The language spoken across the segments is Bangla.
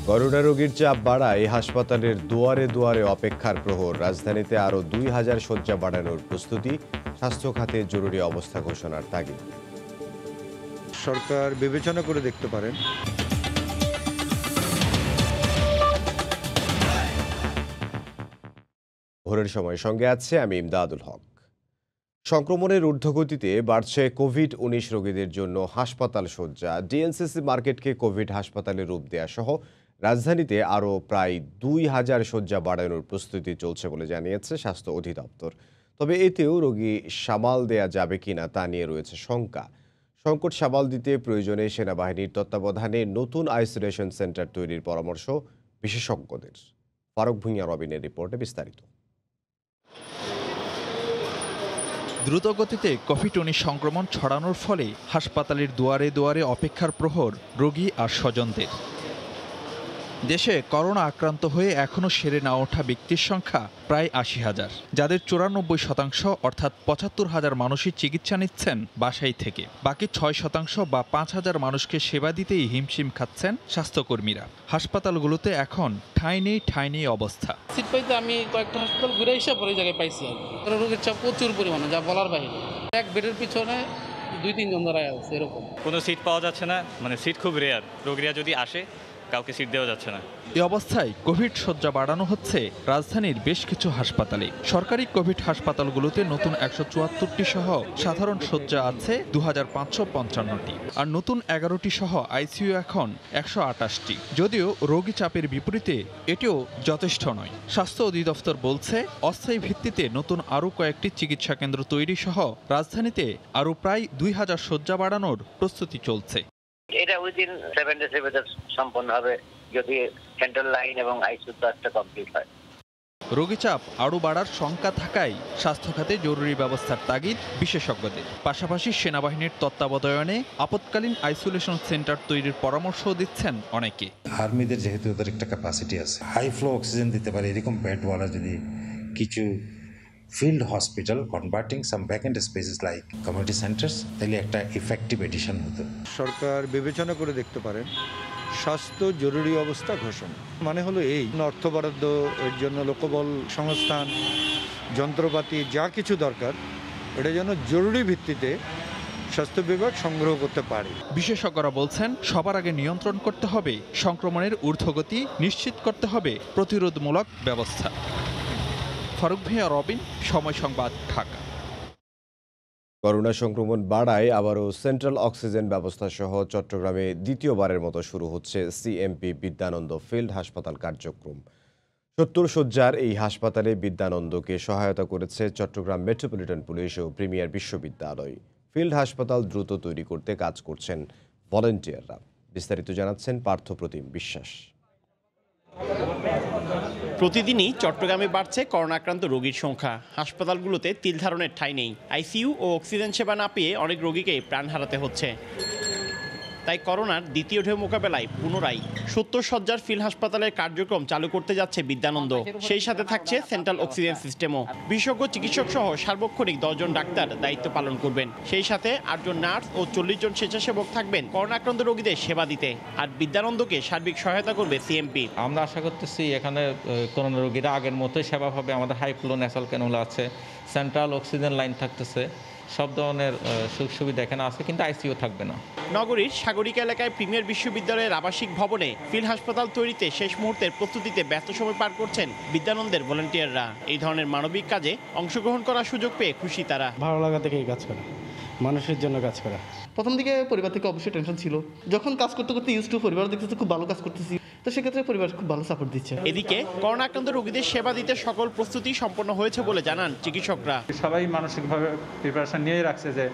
করোনা রোগীর চাপ বাড়ায় হাসপাতালের দুয়ারে দুয়ারে অপেক্ষার প্রহর। রাজধানীতে আরও ২,০০০ শয্যা বাড়ানোর প্রস্তুতি। স্বাস্থ্য খাতে জরুরি অবস্থা ঘোষণার তাগিদ। সরকার বিবেচনা করে দেখতে পারেন। ভোরের সময় সঙ্গে আছে আমি ইমদাদুল হক। সংক্রমণের ঊর্ধ্বগতিতে বাড়ছে কোভিড-১৯ রোগীদের জন্য হাসপাতাল শয্যা। ডিএনসিসি মার্কেটকে কোভিড হাসপাতালে রূপ দেয়া সহ রাজধানীতে আরও প্রায় ২,০০০ শয্যা বাড়ানোর প্রস্তুতি চলছে বলে জানিয়েছে স্বাস্থ্য অধিদপ্তর। তবে এতেও রোগী সামাল দেয়া যাবে কিনা তা নিয়ে রয়েছে শঙ্কা। সংকট সামাল দিতে প্রয়োজনে সেনাবাহিনীর তত্ত্বাবধানে নতুন আইসোলেশন সেন্টার তৈরির পরামর্শ বিশেষজ্ঞদের। ফারুক ভুঁইয়া রবিনের রিপোর্টে বিস্তারিত। দ্রুতগতিতে কোভিড-১৯ সংক্রমণ ছড়ানোর ফলে হাসপাতালের দুয়ারে দুয়ারে অপেক্ষার প্রহর রোগী আর স্বজনদের। দেশে করোনা আক্রান্ত হয়ে এখনও সেরে না ওঠা ব্যক্তির সংখ্যা প্রায় ৮০,০০০, যাদের ৯৪% অর্থাৎ ৭৫,০০০ মানুষই চিকিৎসা নিচ্ছেন বাসায় থেকে। বাকি ৬% বা ৫,০০০ মানুষকে সেবা দিতেই হিমশিম খাচ্ছেন স্বাস্থ্যকর্মীরা। হাসপাতালগুলোতে এখন ঠাঁই নেই অবস্থা। সিট পাইতে আমি কয়েকটা হাসপাতাল ঘুরে এসে পরে জায়গায় পাইছি। রোগীর চাপ প্রচুর পরিমাণে, যা বলার বাইরে। এক বেডের পিছনে ২-৩ জন দাঁড়ায় আছে, এরকম কোনো সিট পাওয়া যাচ্ছে না, মানে সিট খুব রেয়ার। রোগীরা যদি আসে কাউকে সিট দেওয়া যাচ্ছে না। এই অবস্থায় কোভিড শয্যা বাড়ানো হচ্ছে রাজধানীর বেশ কিছু হাসপাতালে। সরকারি কোভিড হাসপাতালগুলোতে নতুন ১৭৪টি সহ সাধারণ শয্যা আছে ২,৫৫৫টি, আর নতুন ১১টি সহ আইসিইউ এখন ১২৮টি। যদিও রোগী চাপের বিপরীতে এটিও যথেষ্ট নয়। স্বাস্থ্য অধিদপ্তর বলছে অস্থায়ী ভিত্তিতে নতুন আরও কয়েকটি চিকিৎসা কেন্দ্র তৈরি সহ রাজধানীতে আরও প্রায় ২,০০০ শয্যা বাড়ানোর প্রস্তুতি চলছে। এটা উইদিন 7 ডেজের ভিতর সম্পন্ন হবে যদি সেন্ট্রাল লাইন এবং আইসিইউ কাজটা কমপ্লিট হয়। রোগী চাপ আরও বাড়ার শঙ্কা থাকায় স্বাস্থ্য খাতে জরুরি ব্যবস্থার তাগিদ বিশেষজ্ঞদের। পাশাপাশি সেনাবাহিনীর তত্ত্বাবধানে আপৎকালীন আইসোলেশন সেন্টার তৈরির পরামর্শ দিচ্ছেন অনেকে। আর্মিদের যেহেতু ওদের একটা ক্যাপাসিটি আছে, হাই ফ্লো অক্সিজেন দিতে পারে এরকম বেডওয়ালা যদি কিছু field hospital converting some vacant spaces like community centres, তাহলে একটা ইফেক্টিভ এডিশন হতো। সরকার বিবেচনা করে দেখতে পারেন স্বাস্থ্য জরুরি অবস্থা ঘোষণা। মানে হলো এই, অর্থ বরাদ্দ, এর জন্য লোকবল সংস্থান, যন্ত্রপাতি যা কিছু দরকার, এটা যেন জরুরি ভিত্তিতে স্বাস্থ্য বিভাগ সংগ্রহ করতে পারে। বিশেষজ্ঞরা বলছেন সবার আগে নিয়ন্ত্রণ করতে হবে সংক্রমণের ঊর্ধ্বগতি, নিশ্চিত করতে হবে প্রতিরোধমূলক ব্যবস্থা। ফারুক ভুঁইয়া রবিন, সময় সংবাদ, ঢাকা। করোনা সংক্রমণ বাড়ায় আবারও সেন্ট্রাল অক্সিজেন ব্যবস্থা সহ চট্টগ্রামে দ্বিতীয়বারের মতো শুরু হচ্ছে সিএমপি বিদ্যানন্দ ফিল্ড হাসপাতাল কার্যক্রম। ৭০ শয্যার এই হাসপাতালে বিদ্যানন্দকে সহায়তা করেছে চট্টগ্রাম মেট্রোপলিটন পুলিশ ও প্রিমিয়ার বিশ্ববিদ্যালয়। ফিল্ড হাসপাতাল দ্রুত তৈরি করতে কাজ করছেন ভলান্টিয়াররা। বিস্তারিত জানাচ্ছেন পার্থপ্রতিম বিশ্বাস। প্রতিদিনই চট্টগ্রামে বাড়ছে করোনা আক্রান্ত রোগীর সংখ্যা। হাসপাতালগুলোতে তিল ধারণের ঠাঁই নেই। আইসিইউ ও অক্সিজেন সেবা না পেয়ে অনেক রোগীকে প্রাণ হারাতে হচ্ছে। তাই করোনার দ্বিতীয় ঢেউ মোকাবেলায় পুনরায় ৭০ শয্যার ফিল্ড হাসপাতালের কার্যক্রম চালু করতে যাচ্ছে বিদ্যানন্দ। সেই সাথে থাকছে সেন্ট্রাল অক্সিজেন সিস্টেমও। বিশেষজ্ঞ চিকিৎসক সহ সার্বক্ষণিক ১০ জন ডাক্তার দায়িত্ব পালন করবেন। সেই সাথে ৮ জন নার্স ও ৪০ জন স্বেচ্ছাসেবক থাকবেন করোনা আক্রান্ত রোগীদের সেবা দিতে। আর বিদ্যানন্দকে সার্বিক সহায়তা করবে সিএমপি। আমরা আশা করতেছি এখানে করোনা রোগীরা আগের মতোই সেবা পাবে। আমাদের হাই ফ্লো ন্যাসাল ক্যানুলা আছে, সেন্ট্রাল অক্সিজেন লাইন থাকতেছে, সব ধরনের সুযোগ সুবিধা এখানে আছে, কিন্তু আইসিইউ থাকবে না। নগরীর সাগরিকা এলাকায় প্রিমিয়ার বিশ্ববিদ্যালয়ের আবাসিক ভবনে ফিল্ড হাসপাতাল তৈরিতে শেষ মুহূর্তের প্রস্তুতিতে ব্যস্ত সময় পার করছেন বিদ্যানন্দের ভলান্টিয়াররা। এই ধরনের মানবিক কাজে অংশগ্রহণ করার সুযোগ পেয়ে খুশি তারা। ভালো লাগা থেকে এই কাজ করা, মানুষের জন্য কাজ করা। প্রথম দিকে পরিবার থেকে অবশ্যই টেনশন ছিল, যখন কাজ করতে করতে ইউজ টু পরিবার দেখতেছে খুব ভালো কাজ করতেছি, তো সেক্ষেত্রে পরিবার খুব ভালো সাপোর্ট দিচ্ছে। এদিকে করোনা আক্রান্ত রোগীদের সেবা দিতে সকল প্রস্তুতি সম্পন্ন হয়েছে বলে জানান চিকিৎসকরা। সবাই মানসিকভাবে প্রিপারেশন নিয়েই রাখছে যে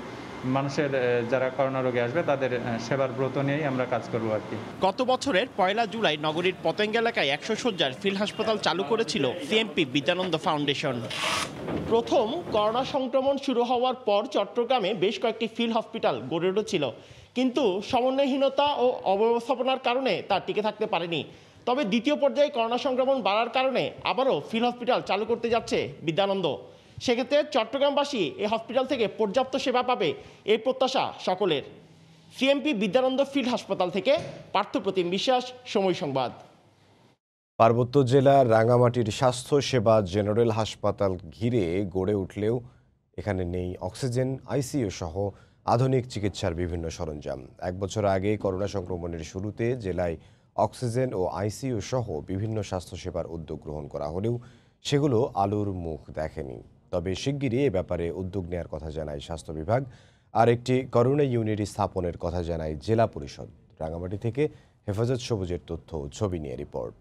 মানুষের যারা করোনা রোগী আসবে তাদের সেবার ব্রত নিয়েই আমরা কাজ করবো আর কি। গত বছরের ১ জুলাই নগরীর পতেঙ্গ এলাকায় ১০০ শয্যার ফিল্ড হাসপাতাল চালু করেছিল সিএমপি বিদ্যানন্দ ফাউন্ডেশন। প্রথম করোনা সংক্রমণ শুরু হওয়ার পর চট্টগ্রামে বেশ কয়েকটি ফিল্ড হসপিটাল গড়ে উঠেছিল, কিন্তু সমন্বয়হীনতা ও অব্যবস্থাপনার কারণে তা টিকে থাকতে পারেনি। তবে দ্বিতীয় পর্যায়ে করোনা সংক্রমণ বাড়ার কারণে আবারও ফিল্ড হসপিটাল চালু করতে যাচ্ছে বিদ্যানন্দ। সেক্ষেত্রে চট্টগ্রামবাসী এই হসপিটাল থেকে পর্যাপ্ত সেবা পাবে এই প্রত্যাশা সকলের। সিএমপি বিদ্যানন্দ ফিল্ড হাসপাতাল থেকে পার্থপ্রতিম বিশ্বাস, সময় সংবাদ। পার্বত্য জেলার রাঙামাটির স্বাস্থ্য সেবা জেনারেল হাসপাতাল ঘিরে গড়ে উঠলেও এখানে নেই অক্সিজেন, আইসিইউ সহ আধুনিক চিকিৎসার বিভিন্ন সরঞ্জাম। 1 বছর আগে করোনা সংক্রমণের শুরুতে জেলায় অক্সিজেন ও আইসিইউ সহ বিভিন্ন স্বাস্থ্যসেবার উদ্যোগ গ্রহণ করা হলেও সেগুলো আলোর মুখ দেখেনি। তবে শিগগিরই এ ব্যাপারে উদ্যোগ নেওয়ার কথা জানায় স্বাস্থ্য বিভাগ। আর একটি করোনা ইউনিট স্থাপনের কথা জানায় জেলা পরিষদ। রাঙামাটি থেকে হেফাজত সবুজের তথ্য ও ছবি নিয়ে রিপোর্ট।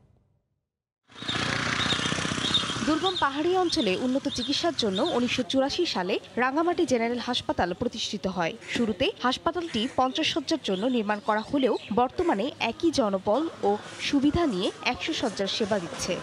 দুর্গম পাহাড়ি অঞ্চলে উন্নত চিকিৎসার জন্য 1984 সালে রাঙামাটি জেনারেল হাসপাতাল প্রতিষ্ঠিত হয়। শুরুতে হাসপাতালটি 50 শয্যার জন্য নির্মাণ করা হলেও বর্তমানে একই জনবল ও সুবিধা নিয়ে 100 শয্যার সেবা দিচ্ছে।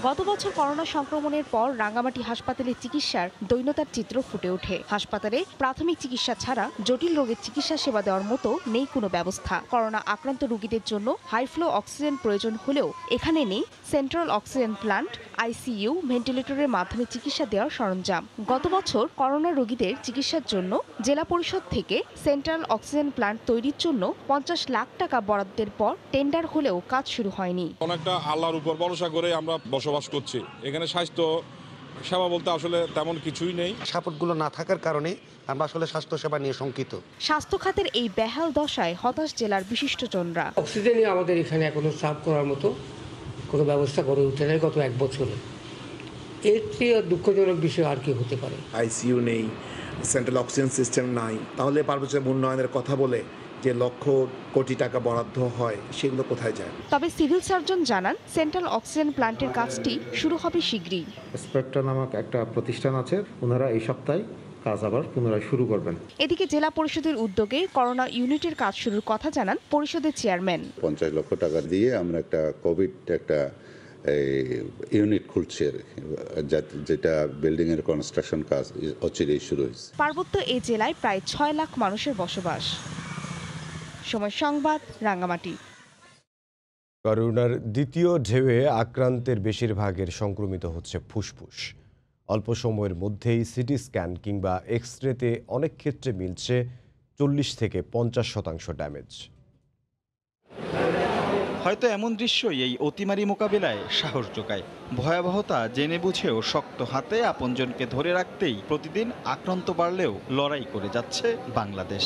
গত বছর করোনা সংক্রমণের পর রাঙামাটি হাসপাতালের চিকিৎসার দৈন্যতার চিত্র ফুটে ওঠে। হাসপাতালে প্রাথমিক চিকিৎসা ছাড়া জটিল রোগের চিকিৎসা সেবা দেওয়ার মতো নেই কোনো ব্যবস্থা। করোনা আক্রান্ত রোগীদের জন্য হাইফ্লো অক্সিজেন প্রয়োজন হলেও এখানে নেই সেন্ট্রাল অক্সিজেন প্লান্ট, আইসিইউ, ভেন্টিলেটরের মাধ্যমে চিকিৎসা দেওয়ার সরঞ্জাম। গত বছর করোনা রোগীদের চিকিৎসার জন্য জেলা পরিষদ থেকে সেন্ট্রাল অক্সিজেন প্লান্ট তৈরির জন্য 50 লাখ টাকা বরাদ্দের পর টেন্ডার হলেও কাজ শুরু হয়নি। অনেকটা আল্লাহর উপর ভরসা করে আমরা বসবাস করছি। এখানে স্বাস্থ্য সেবা বলতে আসলে তেমন কিছুই নেই। সাপোর্টগুলো না থাকার কারণে আমরা আসলে স্বাস্থ্য সেবা নিয়ে শঙ্কিত। স্বাস্থ্য খাতের এই বেহাল দশায় হতাশ জেলার বিশিষ্টজনরা। অক্সিজেনই আমাদের এখানে এখনো সার্ভ করার মতো কোনো ব্যবস্থা গড়ে উঠে নেই গত 1 বছরে। এর চেয়ে দুঃখজনক বিষয় আর কি হতে পারে? আইসিইউ নেই, সেন্ট্রাল অক্সিজেন সিস্টেম নাই, তাহলে পার্বত্য উন্নয়নের কথা বলে যে লক্ষ কোটি টাকা বরাদ্দ হয় সেগুলো কোথায় যায়? তবে সিভিল সার্জন জানান সেন্ট্রাল অক্সিজেন প্ল্যান্টের কাজটি শুরু হবে শীঘ্রই। স্পেকট্রা নামক একটা প্রতিষ্ঠান আছে, ওনারা এই সপ্তাহে কাজ আবার পুনরায় শুরু করবেন। এদিকে জেলা পরিষদের উদ্যোগে করোনা ইউনিটের কাজ শুরুর কথা জানান পরিষদের চেয়ারম্যান। 50 লক্ষ টাকা দিয়ে আমরা একটা কোভিড ইউনিট খুলছি, যেটা বিল্ডিং এর কনস্ট্রাকশন কাজ অচিরেই শুরু হয়েছে। পার্বত্য এই জেলায় প্রায় 6 লাখ মানুষের বসবাস। সময় সংবাদ, রাঙামাটি। করোনার দ্বিতীয় ঢেউয়ে আক্রান্তের বেশিরভাগের সংক্রমিত হচ্ছে ফুসফুস। অল্প সময়ের মধ্যেই সিটি স্ক্যান কিংবা এক্স-রেতে অনেক ক্ষেত্রে মিলছে 40 থেকে 50% ড্যামেজ। হয়তো এমন দৃশ্যই এই অতিমারি মোকাবিলায় সাহস যোগায়। ভয়াবহতা জেনে বুঝেও শক্ত হাতে আপনজনকে ধরে রাখতেই প্রতিদিন আক্রান্ত বাড়লেও লড়াই করে যাচ্ছে বাংলাদেশ।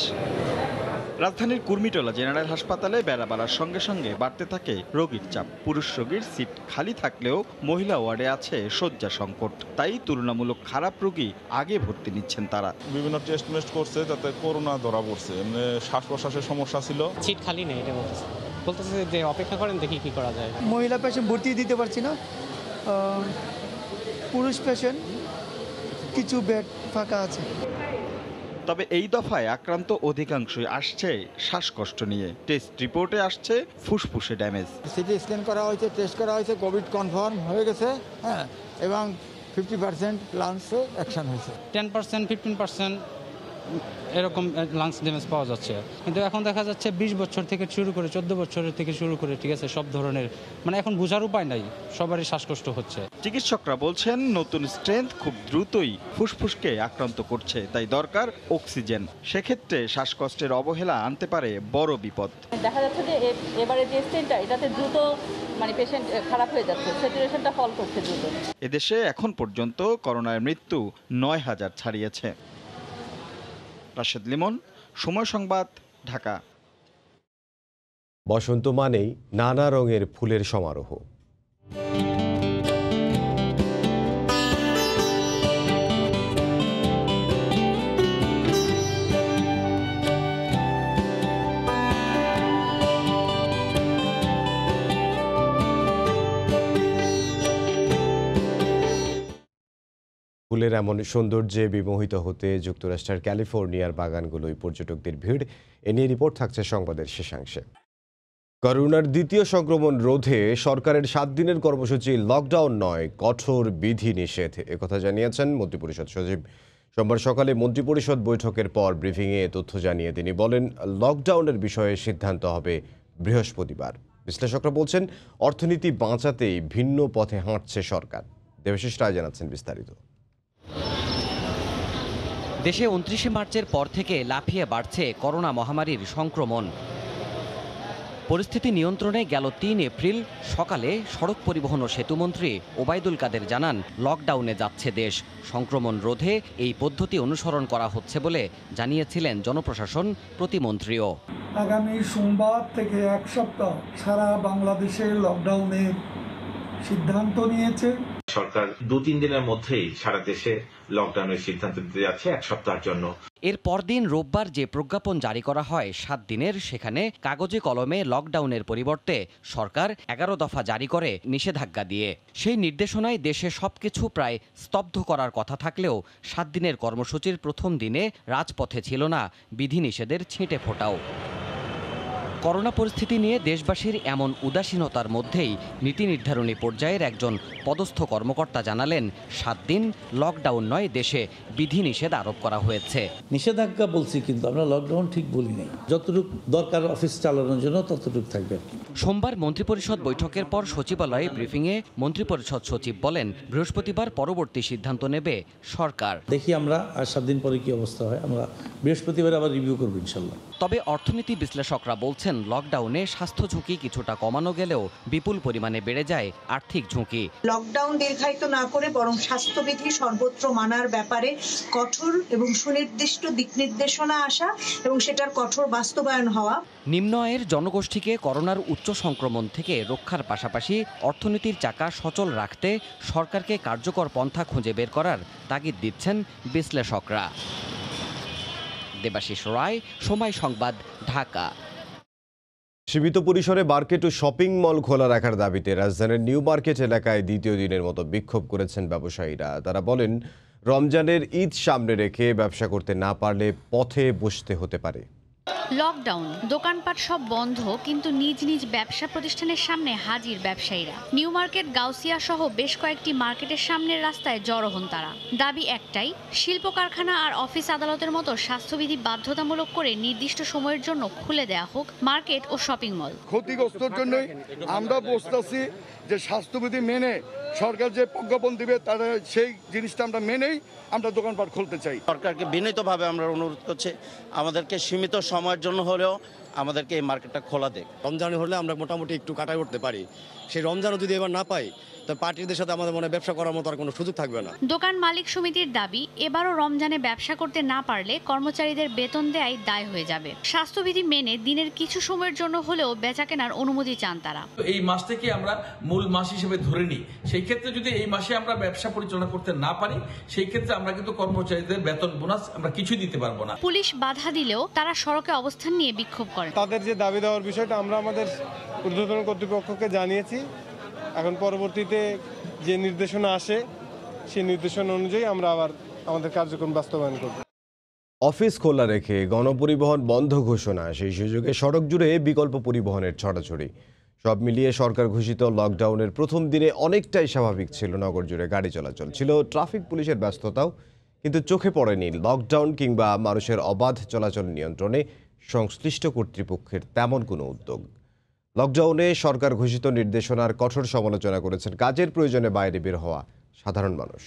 রাজধানীর কুর্মিটোলা জেনারেল হাসপাতালে বেড়া বাড়ার সঙ্গে সঙ্গে বাড়তে থাকে রোগীর চাপ। পুরুষ রোগীর সিট খালি থাকলেও মহিলা ওয়ার্ডে আছে শয্যা সংকট। তাই তুলনামূলক খারাপ রোগী আগে ভর্তি নিচ্ছেন তারা। বিভিন্ন টেস্ট করছে, তাতে করোনা ধরা পড়ছে, শ্বাস প্রশ্বাসের সমস্যা ছিল। সিট খালি নেই, এটা বলতেছে যে অপেক্ষা করেন, দেখি কি করা যায়। মহিলা পেশেন্ট ভর্তি দিতে পারছি না, পুরুষ পেশেন্ট কিছু বেড ফাঁকা আছে। তবে এই দফায় আক্রান্ত অধিকাংশই আসছে শ্বাসকষ্ট নিয়ে। টেস্ট রিপোর্টে আসছে ফুসফুসে ড্যামেজ। সিটি স্ক্যান করা হয়েছে, টেস্ট করা হয়েছে, কোভিড কনফার্ম হয়ে গেছে, হ্যাঁ, এবং 50% লাংসে অ্যাকশন হয়েছে। 10% 15% এরকম লাংস ড্যামেজ পাওয়া যাচ্ছে। কিন্তু এখন দেখা যাচ্ছে 20 বছর থেকে শুরু করে 14 বছরের থেকে শুরু করে, ঠিক আছে, সব ধরনের, এখন বোঝার উপায় নাই, সবারই শ্বাসকষ্ট হচ্ছে। চিকিৎসকরা বলছেন নতুন স্ট্রেন্থ খুব দ্রুতই ফুসফুসকে আক্রান্ত করছে, তাই দরকার অক্সিজেন। সেক্ষেত্রে শ্বাসকষ্টের অবহেলা আনতে পারে বড় বিপদ। দেখা যাচ্ছে যে এবারে যে স্ট্রেনটা, এটাতে দ্রুত পেশেন্ট খারাপ হয়ে যাচ্ছে, স্যাচুরেশনটা ফল করছে দ্রুত। এদেশে এখন পর্যন্ত করোনার মৃত্যু 9000 ছাড়িয়েছে। রাশেদ লিমন, সময় সংবাদ, ঢাকা। বসন্ত মানেই নানা রঙের ফুলের সমারোহ। ফুলের এমন সৌন্দর্যে বিমোহিত হতে যুক্তরাষ্ট্রের ক্যালিফোর্নিয়ার বাগানগুলোই পর্যটকদের ভিড়। এ নিয়ে রিপোর্ট থাকছে সংবাদের শেষাংশে। করোনার দ্বিতীয় সংক্রমণ রোধে সরকারের 7 দিনের কর্মসূচি লকডাউন নয়, কঠোর বিধি নিষেধ, একথা জানিয়েছেন মন্ত্রিপরিষদ সচিব। সোমবার সকালে মন্ত্রিপরিষদ বৈঠকের পর ব্রিফিংয়ে তথ্য জানিয়ে তিনি বলেন, লকডাউনের বিষয়ে সিদ্ধান্ত হবে বৃহস্পতিবার। বিশ্লেষকরা বলছেন, অর্থনীতি বাঁচাতেই ভিন্ন পথে হাঁটছে সরকার। দেবাশিস রায় জানাচ্ছেন বিস্তারিত। দেশে 29 মার্চের পর থেকে লাফিয়ে বাড়ছে করোনা মহামারীর সংক্রমণ। পরিস্থিতি নিয়ন্ত্রণে গেল ৩ এপ্রিল সকালে সড়ক পরিবহন ও সেতুমন্ত্রী ওবায়দুল কাদের জানান, লকডাউনে যাচ্ছে দেশ। সংক্রমণ রোধে এই পদ্ধতি অনুসরণ করা হচ্ছে বলে জানিয়েছিলেন জনপ্রশাসন প্রতিমন্ত্রীও। আগামী সোমবার থেকে 1 সপ্তাহ সারা বাংলাদেশে লকডাউনের সিদ্ধান্ত নিয়েছে সরকার। 2-3 দিনের মধ্যেই সারা দেশে লকডাউনের সিদ্ধান্ত দিতে যাচ্ছে 1 সপ্তাহের জন্য। এর পরদিন রোববার যে প্রজ্ঞাপন জারি করা হয় 7 দিনের, সেখানে কাগজে কলমে লকডাউনের পরিবর্তে সরকার 11 দফা জারি করে নিষেধাজ্ঞা দিয়ে। সেই নির্দেশনায় দেশে সবকিছু প্রায় স্তব্ধ করার কথা থাকলেও 7 দিনের কর্মসূচির প্রথম দিনে রাজপথে ছিল না বিধিনিষেধের ছিটে ফোঁটাও। করোনা পরিস্থিতি নিয়ে দেশবাসীর এমন উদাসীনতার মধ্যেই নীতি নির্ধারণী পর্যায়ের একজন পদস্থ কর্মকর্তা জানালেন, 7 দিন লকডাউন নয়, দেশে বিধিনিষেধ আরোপ করা হয়েছে। নিষেধাজ্ঞা বলছি, কিন্তু আমরা লকডাউন ঠিক বলি নাই। যতটুকু দরকার অফিস চালানোর জন্য ততটুকু থাকবে। সোমবার মন্ত্রিপরিষদ বৈঠকের পর সচিবালয়ে ব্রিফিংয়ে মন্ত্রিপরিষদ সচিব বলেন, বৃহস্পতিবার পরবর্তী সিদ্ধান্ত নেবে সরকার। দেখি আমরা আর 7 দিন পরে কি অবস্থা হয়, আমরা বৃহস্পতিবার আবার রিভিউ করব ইনশাল্লাহ। তবে অর্থনীতি বিশ্লেষকরা বলছেন, লকডাউনে স্বাস্থ্য ঝুঁকি কিছুটা কমানো গেলেও বিপুল পরিমাণে বেড়ে যায় আর্থিক ঝুঁকি। লকডাউন দীর্ঘায়িত না করে বরং স্বাস্থ্যবিধি সর্বত্র মানার ব্যাপারে কঠোর এবং সুনির্দিষ্ট দিক নির্দেশনা আসা এবং সেটার কঠোর বাস্তবায়ন হওয়া। নিম্ন আয়ের জনগোষ্ঠীকে করোনার উচ্চ সংক্রমণ থেকে রক্ষার পাশাপাশি অর্থনীতির চাকা সচল রাখতে সরকারকে কার্যকর পন্থা খুঁজে বের করার তাগিদ দিচ্ছেন বিশ্লেষকরা। দেবাশিস রায়, সময় সংবাদ, ঢাকা। সীমিত পরিসরে মার্কেট ও শপিং মল খোলা রাখার দাবিতে রাজধানীর নিউ মার্কেট এলাকায় দ্বিতীয় দিনের মতো বিক্ষোভ করেছেন ব্যবসায়ীরা। তারা বলেন, রমজানের ঈদ সামনে রেখে ব্যবসা করতে না পারলে পথে বসতে হতে পারে। লকডাউন, দোকানপাট সব বন্ধ, কিন্তু নিজ নিজ ব্যবসা প্রতিষ্ঠানের সামনে হাজির ব্যবসায়ীরা। নিউ মার্কেট, গাউসিয়া সহ বেশ কয়েকটি মার্কেটের সামনের রাস্তায় জড়ো হন তারা। দাবি একটাই, শিল্প কারখানা আর অফিস আদালতের মতো স্বাস্থ্যবিধি বাধ্যতামূলক করে নির্দিষ্ট সময়ের জন্য খুলে দেয়া হোক মার্কেট ও শপিং মল। ক্ষতিগ্রস্তর জন্যই আমরা বসতেছি যে স্বাস্থ্যবিধি মেনে সরকার যে প্রজ্ঞাপন দিবে তারা সেই জিনিসটা আমরা মেনেই আমরা দোকানপাট খুলতে চাই। সরকারকে বিনীতভাবে আমরা অনুরোধ করছি, আমাদেরকে সীমিত সময়ের জন্য হলেও আমাদেরকে এই মার্কেটটা খোলা দেয়। রমজানে হলে আমরা মোটামুটি একটু কাটাই উঠতে পারি, সেই রমজানও যদি এবার না পাই তো পার্টিদের সাথে আমাদের মনে ব্যবসা করার মতো আর কোনো সুযোগ থাকবে না। দোকান মালিক সমিতির দাবি, এবারও রমজানে ব্যবসা করতে না পারলে কর্মচারীদের বেতন দেয়াই দায় হয়ে যাবে। স্বাস্থ্যবিধি মেনে দিনের কিছু সময়ের জন্য হলেও বেচাকেনার অনুমতি চান তারা। এই মাসটাকে আমরা মূল মাস হিসেবে ধরে নিই। সেই ক্ষেত্রে যদি এই মাসে আমরা ব্যবসা পরিচালনা করতে না পারি, সেই ক্ষেত্রে আমরা কিন্তু কর্মচারীদের বেতন বোনাস আমরা কিছুই দিতে পারবো না। পুলিশ বাধা দিলেও তারা সড়কে অবস্থান নিয়ে বিক্ষোভ করেন। তাদের যে দাবি দেওয়ার বিষয়টা আমরা আমাদের ঊর্ধ্বতন কর্তৃপক্ষকে জানিয়েছি। এখন পরবর্তীতে যে নির্দেশনা আসে সেই নির্দেশনা অনুযায়ী আমরা আবার আমাদের কার্যক্রম বাস্তবায়ন করব। অফিস খোলা রেখে গণপরিবহন বন্ধ ঘোষণা, সেই সুযোগে সড়ক জুড়ে বিকল্প পরিবহনের ছড়াছড়ি। সব মিলিয়ে সরকার ঘোষিত লকডাউনের প্রথম দিনে অনেকটাই স্বাভাবিক ছিল নগর জুড়ে গাড়ি চলাচল। ছিল ট্রাফিক পুলিশের ব্যস্ততাও, কিন্তু চোখে পড়েনি লকডাউন কিংবা মানুষের অবাধ চলাচল নিয়ন্ত্রণে সংশ্লিষ্ট কর্তৃপক্ষের তেমন কোনো উদ্যোগ। লকডাউনে সরকার ঘোষিত নির্দেশনার কঠোর সমালোচনা করেছেন কাজের প্রয়োজনে বাইরে বের হওয়া সাধারণ মানুষ।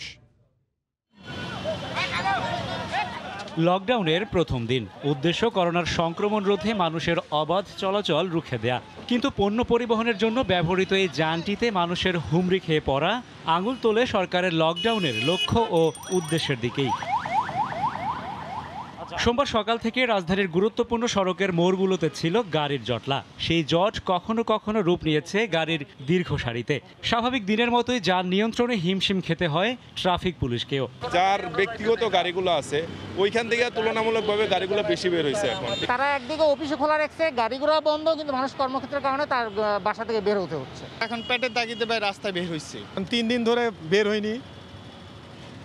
লকডাউনের প্রথম দিন, উদ্দেশ্য করোনার সংক্রমণ রোধে মানুষের অবাধ চলাচল রুখে দেয়া। কিন্তু পণ্য পরিবহনের জন্য ব্যবহৃত এই যানটিতে মানুষের হুমড়ি খেয়ে পড়া আঙুল তোলে সরকারের লকডাউনের লক্ষ্য ও উদ্দেশ্যের দিকেই। সোমবার সকাল থেকে রাজধানীর গুরুত্বপূর্ণ সড়কের মোড়গুলোতে ছিল গাড়ির জটলা। সেই জট কখনো কখনো রূপ নিয়েছে গাড়ির দীর্ঘ সারিতে। স্বাভাবিক দিনের মতোই যান নিয়ন্ত্রণে হিমশিম খেতে হয় ট্রাফিক পুলিশকেও। যার ব্যক্তিগত গাড়িগুলো আছে ওইখান থেকে তুলনামূলকভাবে গাড়িগুলো বেশি বের হয়েছে। এখন তারা একদিকে অফিসে খোলা রাখছে, গাড়িগুলো বন্ধ, কিন্তু মানুষ কর্মক্ষেত্রের কারণে তার বাসা থেকে বের হতে হচ্ছে। এখন পেটের তাগিদে ভাই রাস্তায় বের হয়েছে, 3 দিন ধরে বের হয়নি,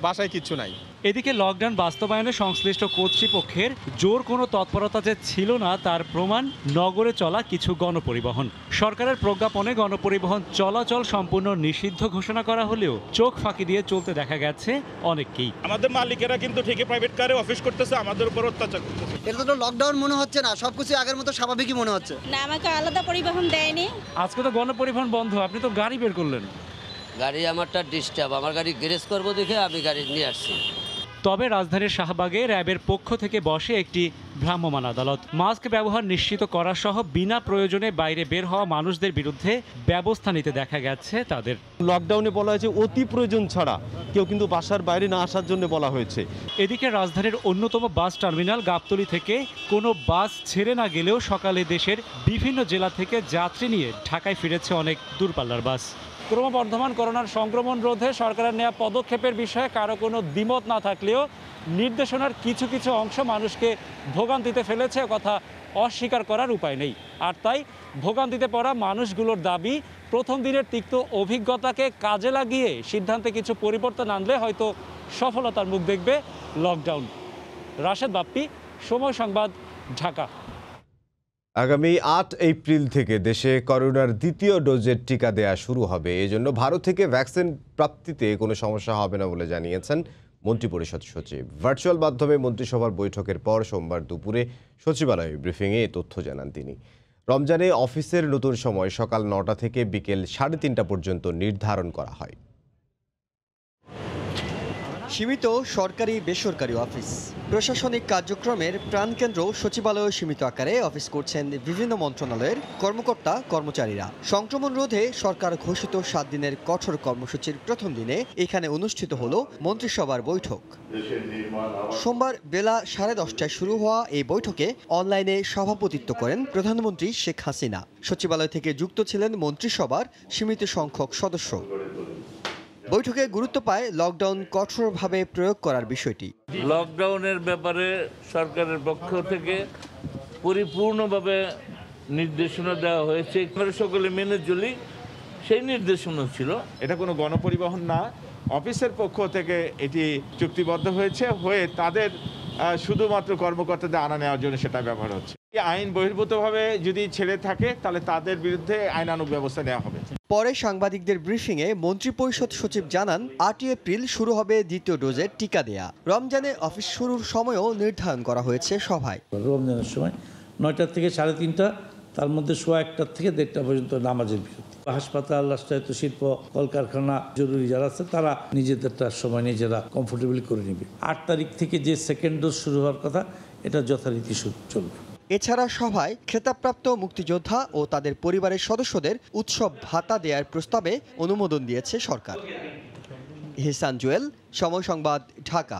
বাসায় কিচ্ছু নাই। এদিকে লকডাউন বাস্তবায়নে সংশ্লিষ্ট কর্তৃপক্ষের জোর কোনো তৎপরতা যে ছিল না তার প্রমাণ নগরে চলা কিছু গণপরিবহন। সরকারের প্রজ্ঞাপনে গণপরিবহন চলাচল সম্পূর্ণ নিষিদ্ধ ঘোষণা করা হলেও চোখ ফাঁকি দিয়ে চলতে দেখা গেছে অনেককেই। আমাদের মালিকেরা কিন্তু ঠিকই প্রাইভেট কারে অফিস করতেছে, আমাদের উপর অত্যাচার করতেছে। এটা তো লকডাউন মনে হচ্ছে না, সবকিছু আগের মতো স্বাভাবিকই মনে হচ্ছে না। আমাকে আলাদা পরিবহন দেয়নি। আজকে তো গণপরিবহন বন্ধ, আপনি তো গাড়ি বের করলেন। গাড়ি আমারটা ডিস্টার্ব, আমার গাড়ি গ্যারেজ করবো দেখে আমি গাড়ি নিয়ে আসছি। তবে রাজধানীর শাহবাগে র্যাবের পক্ষ থেকে বসে একটি ভ্রাম্যমাণ আদালত। মাস্ক ব্যবহার নিশ্চিত করা সহ বিনা প্রয়োজনে বাইরে বের হওয়া মানুষদের বিরুদ্ধে ব্যবস্থা নিতে দেখা গেছে তাদের। লকডাউনে বলা হয়েছে অতি প্রয়োজন ছাড়া কেউ কিন্তু বাসার বাইরে না আসার জন্য বলা হয়েছে। এদিকে রাজধানীর অন্যতম বাস টার্মিনাল গাবতলী থেকে কোনো বাস ছেড়ে না গেলেও সকালে দেশের বিভিন্ন জেলা থেকে যাত্রী নিয়ে ঢাকায় ফিরেছে অনেক দূরপাল্লার বাস। ক্রমবর্ধমান করোনার সংক্রমণ রোধে সরকারের নেওয়া পদক্ষেপের বিষয়ে কারো কোনো দ্বিমত না থাকলেও নির্দেশনার কিছু কিছু অংশ মানুষকে ভোগান্তিতে ফেলেছে কথা অস্বীকার করার উপায় নেই। আর তাই ভোগান্তিতে পড়া মানুষগুলোর দাবি, প্রথম দিনের তিক্ত অভিজ্ঞতাকে কাজে লাগিয়ে সিদ্ধান্তে কিছু পরিবর্তন আনলে হয়তো সফলতার মুখ দেখবে লকডাউন। রাশেদ বাপ্পি, সময় সংবাদ, ঢাকা। আগামী 8 এপ্রিল থেকে দেশে করোনার দ্বিতীয় ডোজের টিকা দেয়া শুরু হবে। এজন্য ভারত থেকে ভ্যাকসিন প্রাপ্তিতে কোনো সমস্যা হবে না বলে জানিয়েছেন মন্ত্রিপরিষদ সচিব। ভার্চুয়াল মাধ্যমে মন্ত্রিসভার বৈঠকের পর সোমবার দুপুরে সচিবালয়ে ব্রিফিংয়ে এ তথ্য জানান তিনি। রমজানে অফিসের নতুন সময় সকাল 9টা থেকে বিকেল 3:30 পর্যন্ত নির্ধারণ করা হয়। সীমিত সরকারি বেসরকারি অফিস, প্রশাসনিক কার্যক্রমের প্রাণকেন্দ্র সচিবালয় সীমিত আকারে অফিস করছেন বিভিন্ন মন্ত্রণালয়ের কর্মকর্তা কর্মচারীরা। সংক্রমণ রোধে সরকার ঘোষিত 7 দিনের কঠোর কর্মসূচির প্রথম দিনে এখানে অনুষ্ঠিত হল মন্ত্রিসভার বৈঠক। সোমবার বেলা 10:30টায় শুরু হওয়া এই বৈঠকে অনলাইনে সভাপতিত্ব করেন প্রধানমন্ত্রী শেখ হাসিনা। সচিবালয় থেকে যুক্ত ছিলেন মন্ত্রিসভার সীমিত সংখ্যক সদস্য। বৈঠকে গুরুত্ব পায় লকডাউন কঠোরভাবে প্রয়োগ করার বিষয়টি। লকডাউনের ব্যাপারে সরকারের পক্ষ থেকে পরিপূর্ণভাবে নির্দেশনা দেওয়া হয়েছে, আমরা সকলে মেনে চলি, সেই নির্দেশনা ছিল। এটা কোনো গণপরিবহন না, অফিসের পক্ষ থেকে এটি চুক্তিবদ্ধ হয়ে তাদের শুধুমাত্র কর্মকর্তাদের আনা নেওয়ার জন্য সেটা ব্যবহার হচ্ছে। আইন বহির্ভূতভাবে যদি ছেড়ে থাকে তাহলে তাদের বিরুদ্ধে আইনানুগ ব্যবস্থা নেওয়া হবে। পরে সাংবাদিকদের ব্রিফিংয়ে মন্ত্রিপরিষদ সচিব জানান 8 এপ্রিল শুরু হবে দ্বিতীয় ডোজের টিকা দেয়া। রমজানে অফিস শুরুর সময়ও নির্ধারণ করা হয়েছে সভায়। রমজানের সময় 9টা থেকে 3:30, তার মধ্যে 1:15 থেকে 1:30 পর্যন্ত নামাজের বিরতি। হাসপাতাল, রাষ্ট্রায়ত্ত শিল্প, কলকারখানা, জরুরি যারা আছে তারা নিজেদেরটা সময় নিজেরা কমফোর্টেবল করে নেবে। 8 তারিখ থেকে যে সেকেন্ড ডোজ শুরু হওয়ার কথা এটা যথারীতি চলবে। এছাড়া সভায় খেতাবপ্রাপ্ত মুক্তিযোদ্ধা ও তাদের পরিবারের সদস্যদের উৎসব ভাতা দেওয়ার প্রস্তাবে অনুমোদন দিয়েছে সরকার। ইহসান জুয়েল, সময় সংবাদ, ঢাকা।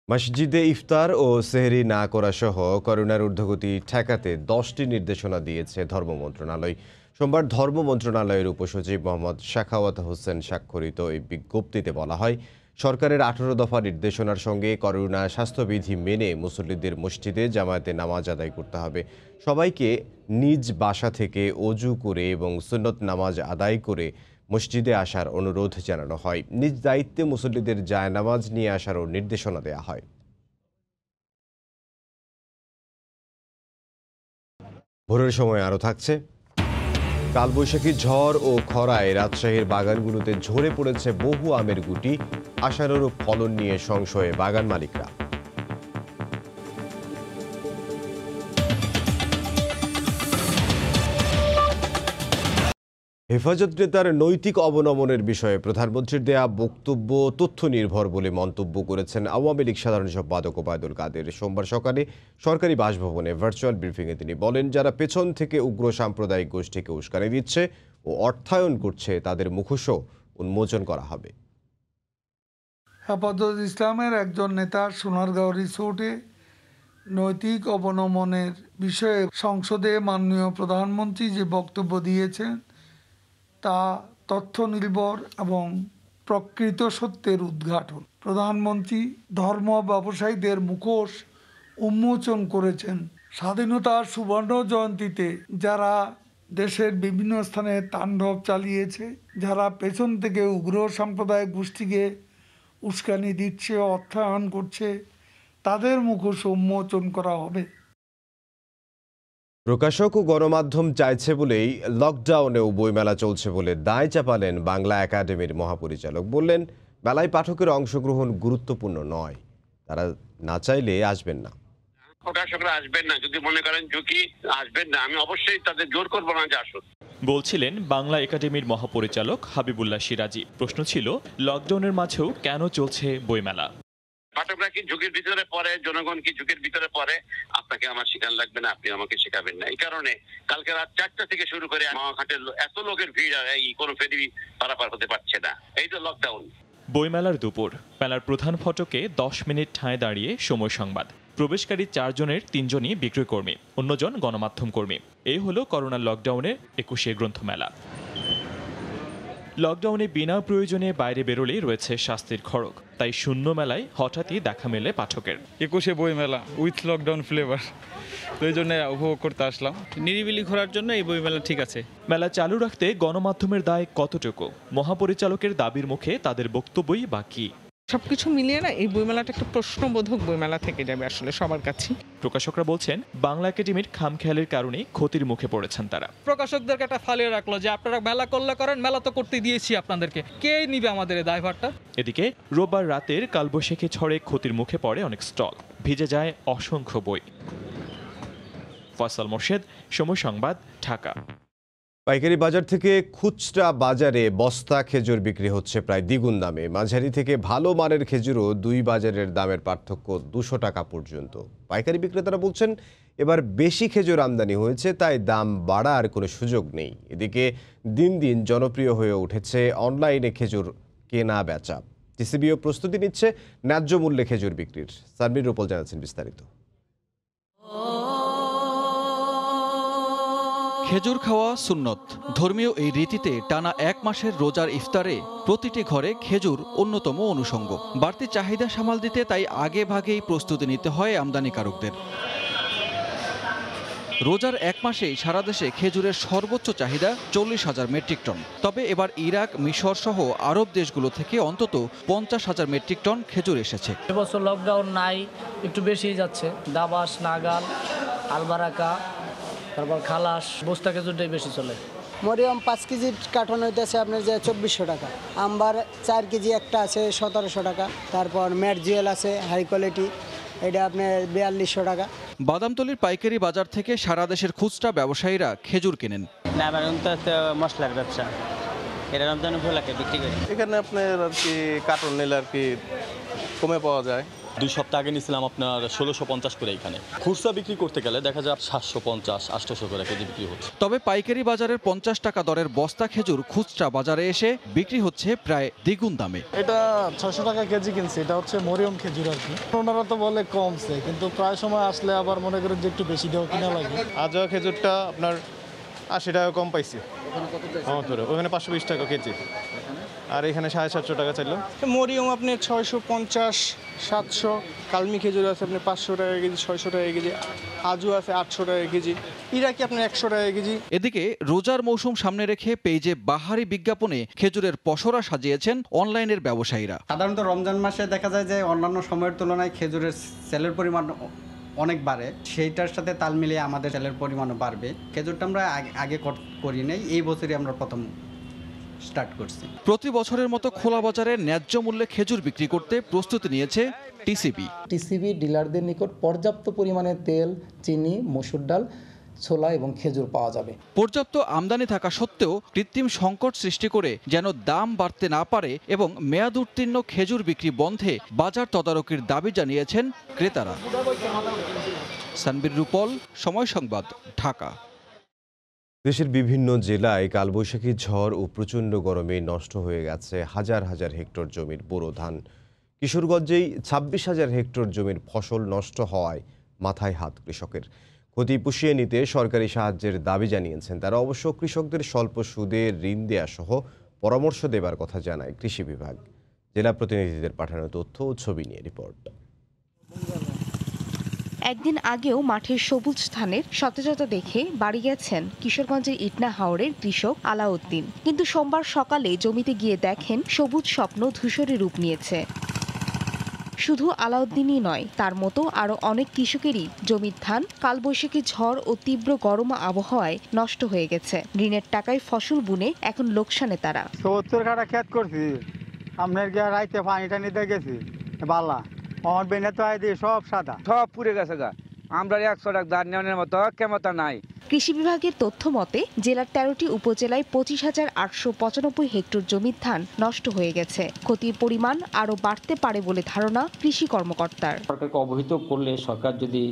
মসজিদে ইফতার ও সেহরি না করা সহ করোনার ঊর্ধ্বগতি ঠেকাতে 10টি নির্দেশনা দিয়েছে ধর্ম মন্ত্রণালয়। সোমবার ধর্ম মন্ত্রণালয়ের উপসচিব মোহাম্মদ শাখাওয়াত হোসেন স্বাক্ষরিত এই বিজ্ঞপ্তিতে বলা হয়, সরকারের 18 দফা নির্দেশনার সঙ্গে করোনা স্বাস্থ্যবিধি মেনে মুসল্লিদের মসজিদে জামায়াতে নামাজ আদায় করতে হবে। সবাইকে নিজ বাসা থেকে ওযু করে এবং সুন্নত নামাজ আদায় করে মসজিদে আসার অনুরোধ জানানো হয়। নিজ দায়িত্বে মুসল্লিদের জায়নামাজ নিয়ে আসারও নির্দেশনা দেওয়া হয়। ভোরের সময় আরও থাকছে, কালবৈশাখী ঝড় ও খরায় রাজশাহীর বাগানগুলোতে ঝরে পড়েছে বহু আমের গুটি। আশানুরূপ ফলন নিয়ে সংশয়ে বাগান মালিকরা। হেফাজত নেতার নৈতিক অবনমনের বিষয়ে প্রধানমন্ত্রীর দেয়া বক্তব্য তথ্য নির্ভর বলে মন্তব্য করেছেন আওয়ামী লীগ সাধারণ সম্পাদক ওবায়দুল কাদের। সোমবার সকালে সরকারি বাসভবনে ভার্চুয়াল ব্রিফিংয়ে তিনি বলেন, যারা পেছন থেকে উগ্র সাম্প্রদায়িক গোষ্ঠীকে উস্কানি দিচ্ছে ও অর্থায়ন করছে তাদের মুখোশও উন্মোচন করা হবে। হেফাজত ইসলামের একজন নেতা সোনারগাঁও রিসোর্টে নৈতিক অবনমনের বিষয়ে সংসদে মাননীয় প্রধানমন্ত্রী যে বক্তব্য দিয়েছেন তা তথ্য নির্ভর এবং প্রকৃত সত্যের উদ্ঘাটন। প্রধানমন্ত্রী ধর্ম ব্যবসায়ীদের মুখোশ উন্মোচন করেছেন। স্বাধীনতার সুবর্ণ জয়ন্তীতে যারা দেশের বিভিন্ন স্থানে তাণ্ডব চালিয়েছে, যারা পেছন থেকে উগ্র সাম্প্রদায়িক গোষ্ঠীকে উস্কানি দিচ্ছে, অর্থায়ন করছে, তাদের মুখোশ উন্মোচন করা হবে। প্রকাশক ও গণমাধ্যম চাইছে বলেই লকডাউনেও বইমেলা চলছে বলে দায় চাপালেন বাংলা একাডেমির মহাপরিচালক। বললেন, মেলায় পাঠকের অংশগ্রহণ গুরুত্বপূর্ণ নয়, তারা না চাইলে আসবেন না। প্রকাশকরা আসবেন না, যদি মনে করেন ঝুঁকি আসবেন না, আমি অবশ্যই তাদের জোর করবো না যে আসুন, বলছিলেন বাংলা একাডেমির মহাপরিচালক হাবিবুল্লাহ সিরাজি। প্রশ্ন ছিল, লকডাউনের মাঝেও কেন চলছে বইমেলা? পাঠকরা কি ঝুঁকির ভিতরে পড়ে, জনগণ কি ঝুঁকির ভিতরে পড়ে, আপনাকে আমার শেখান লাগবে না, আপনি আমাকে শেখাবেন না। এই কারণে কালকে রাত 4টা থেকে শুরু করে মাওয়াঘাটের এত লোকের ভিড়, এই কোনো ফেরি পারাপার হতে পারছে না। এই তো লকডাউন। বইমেলার দুপুর, মেলার প্রধান ফটকে 10 মিনিট ঠাঁই দাঁড়িয়ে সময় সংবাদ। প্রবেশকারী 4 জনের 3 জনই বিক্রয়কর্মী, অন্যজন গণমাধ্যম কর্মী। এই হলো করোনা লকডাউনের 21শে গ্রন্থমেলা। লকডাউনে বিনা প্রয়োজনে বাইরে বেরোলেই রয়েছে শাস্তির খড়গ, তাই শূন্য মেলায় হঠাৎই দেখা মেলে পাঠকের। 21শে বই মেলা উইথ লকডাউন ফ্লেভার, তো এই জন্য উপভোগ করতে আসলাম। নিরিবিলি ঘোরার জন্য এই বই মেলা ঠিক আছে। মেলা চালু রাখতে গণমাধ্যমের দায় কতটুকু? মহাপরিচালকের দাবির মুখে তাদের বক্তব্যই বাকি। সবকিছু মিলিয়ে না এই বইমেলাটা একটা প্রশ্নবোধক বইমেলা থেকে যাবে আসলে সবার কাছে। প্রকাশকরা বলছেন বাংলা একাডেমির খামখেয়ালের কারণে ক্ষতির মুখে পড়েছেন তারা। প্রকাশকদেরকে একটা ফালিয়ে রাখলো যে আপনারা মেলা করলে করেন, মেলা তো করতে দিয়েছি আপনাদেরকে, কে নিবে আমাদের এই দায়ভারটা? এদিকে রোববার রাতের কালবৈশাখী ঝড়ে ক্ষতির মুখে পড়ে অনেক স্টল, ভিজে যায় অসংখ্য বই। ফয়সাল মোর্শেদ, সময় সংবাদ, ঢাকা। পাইকারি বাজার থেকে খুচরা বাজারে বস্তা খেজুর বিক্রি হচ্ছে প্রায় দ্বিগুণ দামে। মাঝারি থেকে ভালো মানের খেজুরও দুই বাজারের দামের পার্থক্য 200 টাকা পর্যন্ত। পাইকারি বিক্রেতারা বলছেন এবার বেশি খেজুর আমদানি হয়েছে, তাই দাম বাড়ার কোনো সুযোগ নেই। এদিকে দিন দিন জনপ্রিয় হয়ে উঠেছে অনলাইনে খেজুর কেনা বেচা। টিসিবিও প্রস্তুতি নিচ্ছে ন্যায্য মূল্যে খেজুর বিক্রির। সানবির রূপল জানাচ্ছেন বিস্তারিত। খেজুর খাওয়া সুন্নত, ধর্মীয় এই রীতিতে টানা 1 মাসের রোজার ইফতারে প্রতিটি ঘরে খেজুর অন্যতম অনুষঙ্গ। বাড়তি চাহিদা সামাল দিতে তাই আগে ভাগেই প্রস্তুতি নিতে হয় আমদানিকারকদের। রোজার 1 মাসেই সারা দেশে খেজুরের সর্বোচ্চ চাহিদা 40,000 মেট্রিক টন। তবে এবার ইরাক, মিশর সহ আরব দেশগুলো থেকে অন্তত 50,000 মেট্রিক টন খেজুর এসেছে। এবছর লকডাউন নাই, একটু বেশি যাচ্ছে। দাবাস, নাগাল, আলবারাকা, তারপর খালাস, বস্তা খেজুরটাই বেশি চলে। মরিয়ম 5 কেজি কার্টন হইতেছে আপনার যে 2400 টাকা। আম্বার 4 কেজি একটা আছে 1700 টাকা। তারপর ম্যাট জুয়েল আছে হাই কোয়ালিটি, এটা আপনার 4200 টাকা। বাদামতলীর পাইকারি বাজার থেকে সারা দেশের খুচরা ব্যবসায়ীরা খেজুর কেনেন। না, মশলার ব্যবসা, এটা রমজান উপলক্ষে বিক্রি করি। এখানে আপনার আর কি কার্টন নিলে আর কি কমে পাওয়া যায়। 2 সপ্তাহ আগে নিয়েছিলাম আপনার 1650 করে, এখানে খুচরা বিক্রি করতে গেলে দেখা যায় 750, 800 করে কেজি বিক্রি হচ্ছে। তবে পাইকারি বাজারের 50 টাকা দরের বস্তা খেজুর খুচরা বাজারে এসে বিক্রি হচ্ছে প্রায় দ্বিগুণ দামে। এটা 600 টাকা কেজি কিনছে, এটা হচ্ছে মরিয়ম খেজুর আর কি। ওনারা তো বলে কমছে, কিন্তু প্রায় সময় আসলে আবার মনে করেন যে একটু বেশি দেওয়া কিনা লাগে। আজও খেজুরটা আপনার 80 টাকা কম পাইছি, ওখানে 520 টাকা কেজি, আর এখানে 750 টাকা চাইলো। মরিয়ম আপনি 650, 700, কালমি খেজুর আছে আপনি 500 টাকা কেজি, 600 টাকা কেজি, আজু আছে 800 টাকা কেজি, ইরাকি আপনার 100 টাকা কেজি। এদিকে রোজার মৌসুম সামনে রেখে পেজে বাহারি বিজ্ঞাপনে খেজুরের পসরা সাজিয়েছেন অনলাইনের ব্যবসায়ীরা। সাধারণত রমজান মাসে দেখা যায় যে অন্যান্য সময়ের তুলনায় খেজুরের সেলের পরিমাণ অনেক বাড়ে, সেইটার সাথে তাল মিলিয়ে আমাদের সেলের পরিমাণও বাড়বে। খেজুরটা আমরা আগে করি নাই, এই বছরই আমরা প্রথম স্টার্ট করছি। প্রতি বছরের মতো খোলা বাজারে ন্যায্য মূল্যে খেজুর বিক্রি করতে প্রস্তুতি নিয়েছে টিসিবি ডিলারদের নিকট পর্যাপ্ত পরিমাণে তেল, চিনি, মসুর ডাল, ছোলা এবং খেজুর পাওয়া যাবে। পর্যাপ্ত আমদানি থাকা সত্ত্বেও কৃত্রিম সংকট সৃষ্টি করে যেন দাম বাড়তে না পারে এবং মেয়াদ উত্তীর্ণ খেজুর বিক্রি বন্ধে বাজার তদারকির দাবি জানিয়েছেন ক্রেতারা। সানবির রূপল, সময় সংবাদ, ঢাকা। দেশের বিভিন্ন জেলায় কালবৈশাখী ঝড় ও প্রচণ্ড গরমে নষ্ট হয়ে গেছে হাজার হাজার হেক্টর জমির বোরো ধান। কিশোরগঞ্জেই 26,000 হেক্টর জমির ফসল নষ্ট হওয়ায় মাথায় হাত কৃষকের। ক্ষতি পুষিয়ে নিতে সরকারি সাহায্যের দাবি জানিয়েছেন তারা। অবশ্য কৃষকদের স্বল্প সুদে ঋণ দেয়া সহ পরামর্শ দেবার কথা জানায় কৃষি বিভাগ। জেলা প্রতিনিধিদের পাঠানো তথ্য ও ছবি নিয়ে রিপোর্ট। একদিন আগেও মাঠের সবুজ ধানের সতেজতা দেখে বাড়ি গেছেন কিশোরগঞ্জের ইটনা হাওরের কৃষক আলাউদ্দিন। কিন্তু সোমবার সকালে জমিতে গিয়ে দেখেন সবুজ স্বপ্ন ধূসরে রূপ নিয়েছে। শুধু আলাউদ্দিনই নয়, তার মতো আরও অনেক কৃষকেরই জমির ধান কালবৈশাখী ঝড় ও তীব্র গরম আবহাওয়ায় নষ্ট হয়ে গেছে। ঋণের টাকায় ফসল বুনে এখন লোকসানে তারা। 70 কাঠা ক্ষেত করছি, আপনার গিয়ে রাইতে পানি টানি দিয়ে গেছি বালা, আমার বেনে তো আই দিয়ে সব সাদা, সব পুড়ে গেছে গা। আমরা 100 টাকা ধান নেওয়ার মতো ক্ষমতা নাই। কৃষি বিভাগের তথ্য মতে জেলার ১৩টি উপজেলায় ২৫,৮৯৫ হেক্টর জমির ধান নষ্ট হয়ে গেছে। ক্ষতির পরিমাণ আরও বাড়তে পারে বলে ধারণা কৃষি কর্মকর্তার। সরকারকে অবহিত করলে সরকার যদি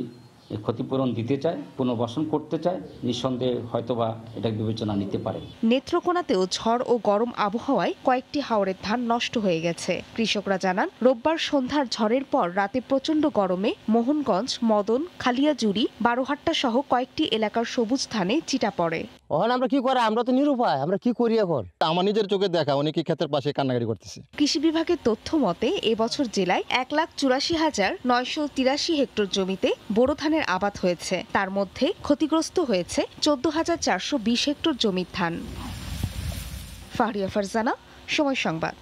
ক্ষতিপূরণ দিতে চায়, পুনর্বাসন করতে চায়, নিঃসন্দেহে হয়তোবা এটা বিবেচনা নিতে পারে। নেত্রকোনাতেও ঝড় ও গরম আবহাওয়ায় কয়েকটি হাওরের ধান নষ্ট হয়ে গেছে। কৃষকরা জানান, রোববার সন্ধ্যার ঝড়ের পর রাতে প্রচণ্ড গরমে মোহনগঞ্জ, মদন, খালিয়াজুড়ি, বারোহাট্টা সহ কয়েকটি এলাকার সবুজ ধানে চিটা পড়ে। এখন আমরা কি করি? আমরা তো নিরুপায়, আমরা কি করি এখন? আমার নিজের চোখে দেখা অনেকে ক্ষেতের পাশে কান্নাকাটি করতেছে। কৃষি বিভাগের তথ্য মতে এবছর জেলায় ১,৮৪,৯৮৩ হেক্টর জমিতে বোরো ধানের আবাদ হয়েছে। তার মধ্যে ক্ষতিগ্রস্ত হয়েছে ১৪,৪২০ হেক্টর জমির ধান। ফাহরিয়া ফারজানা, সময় সংবাদ।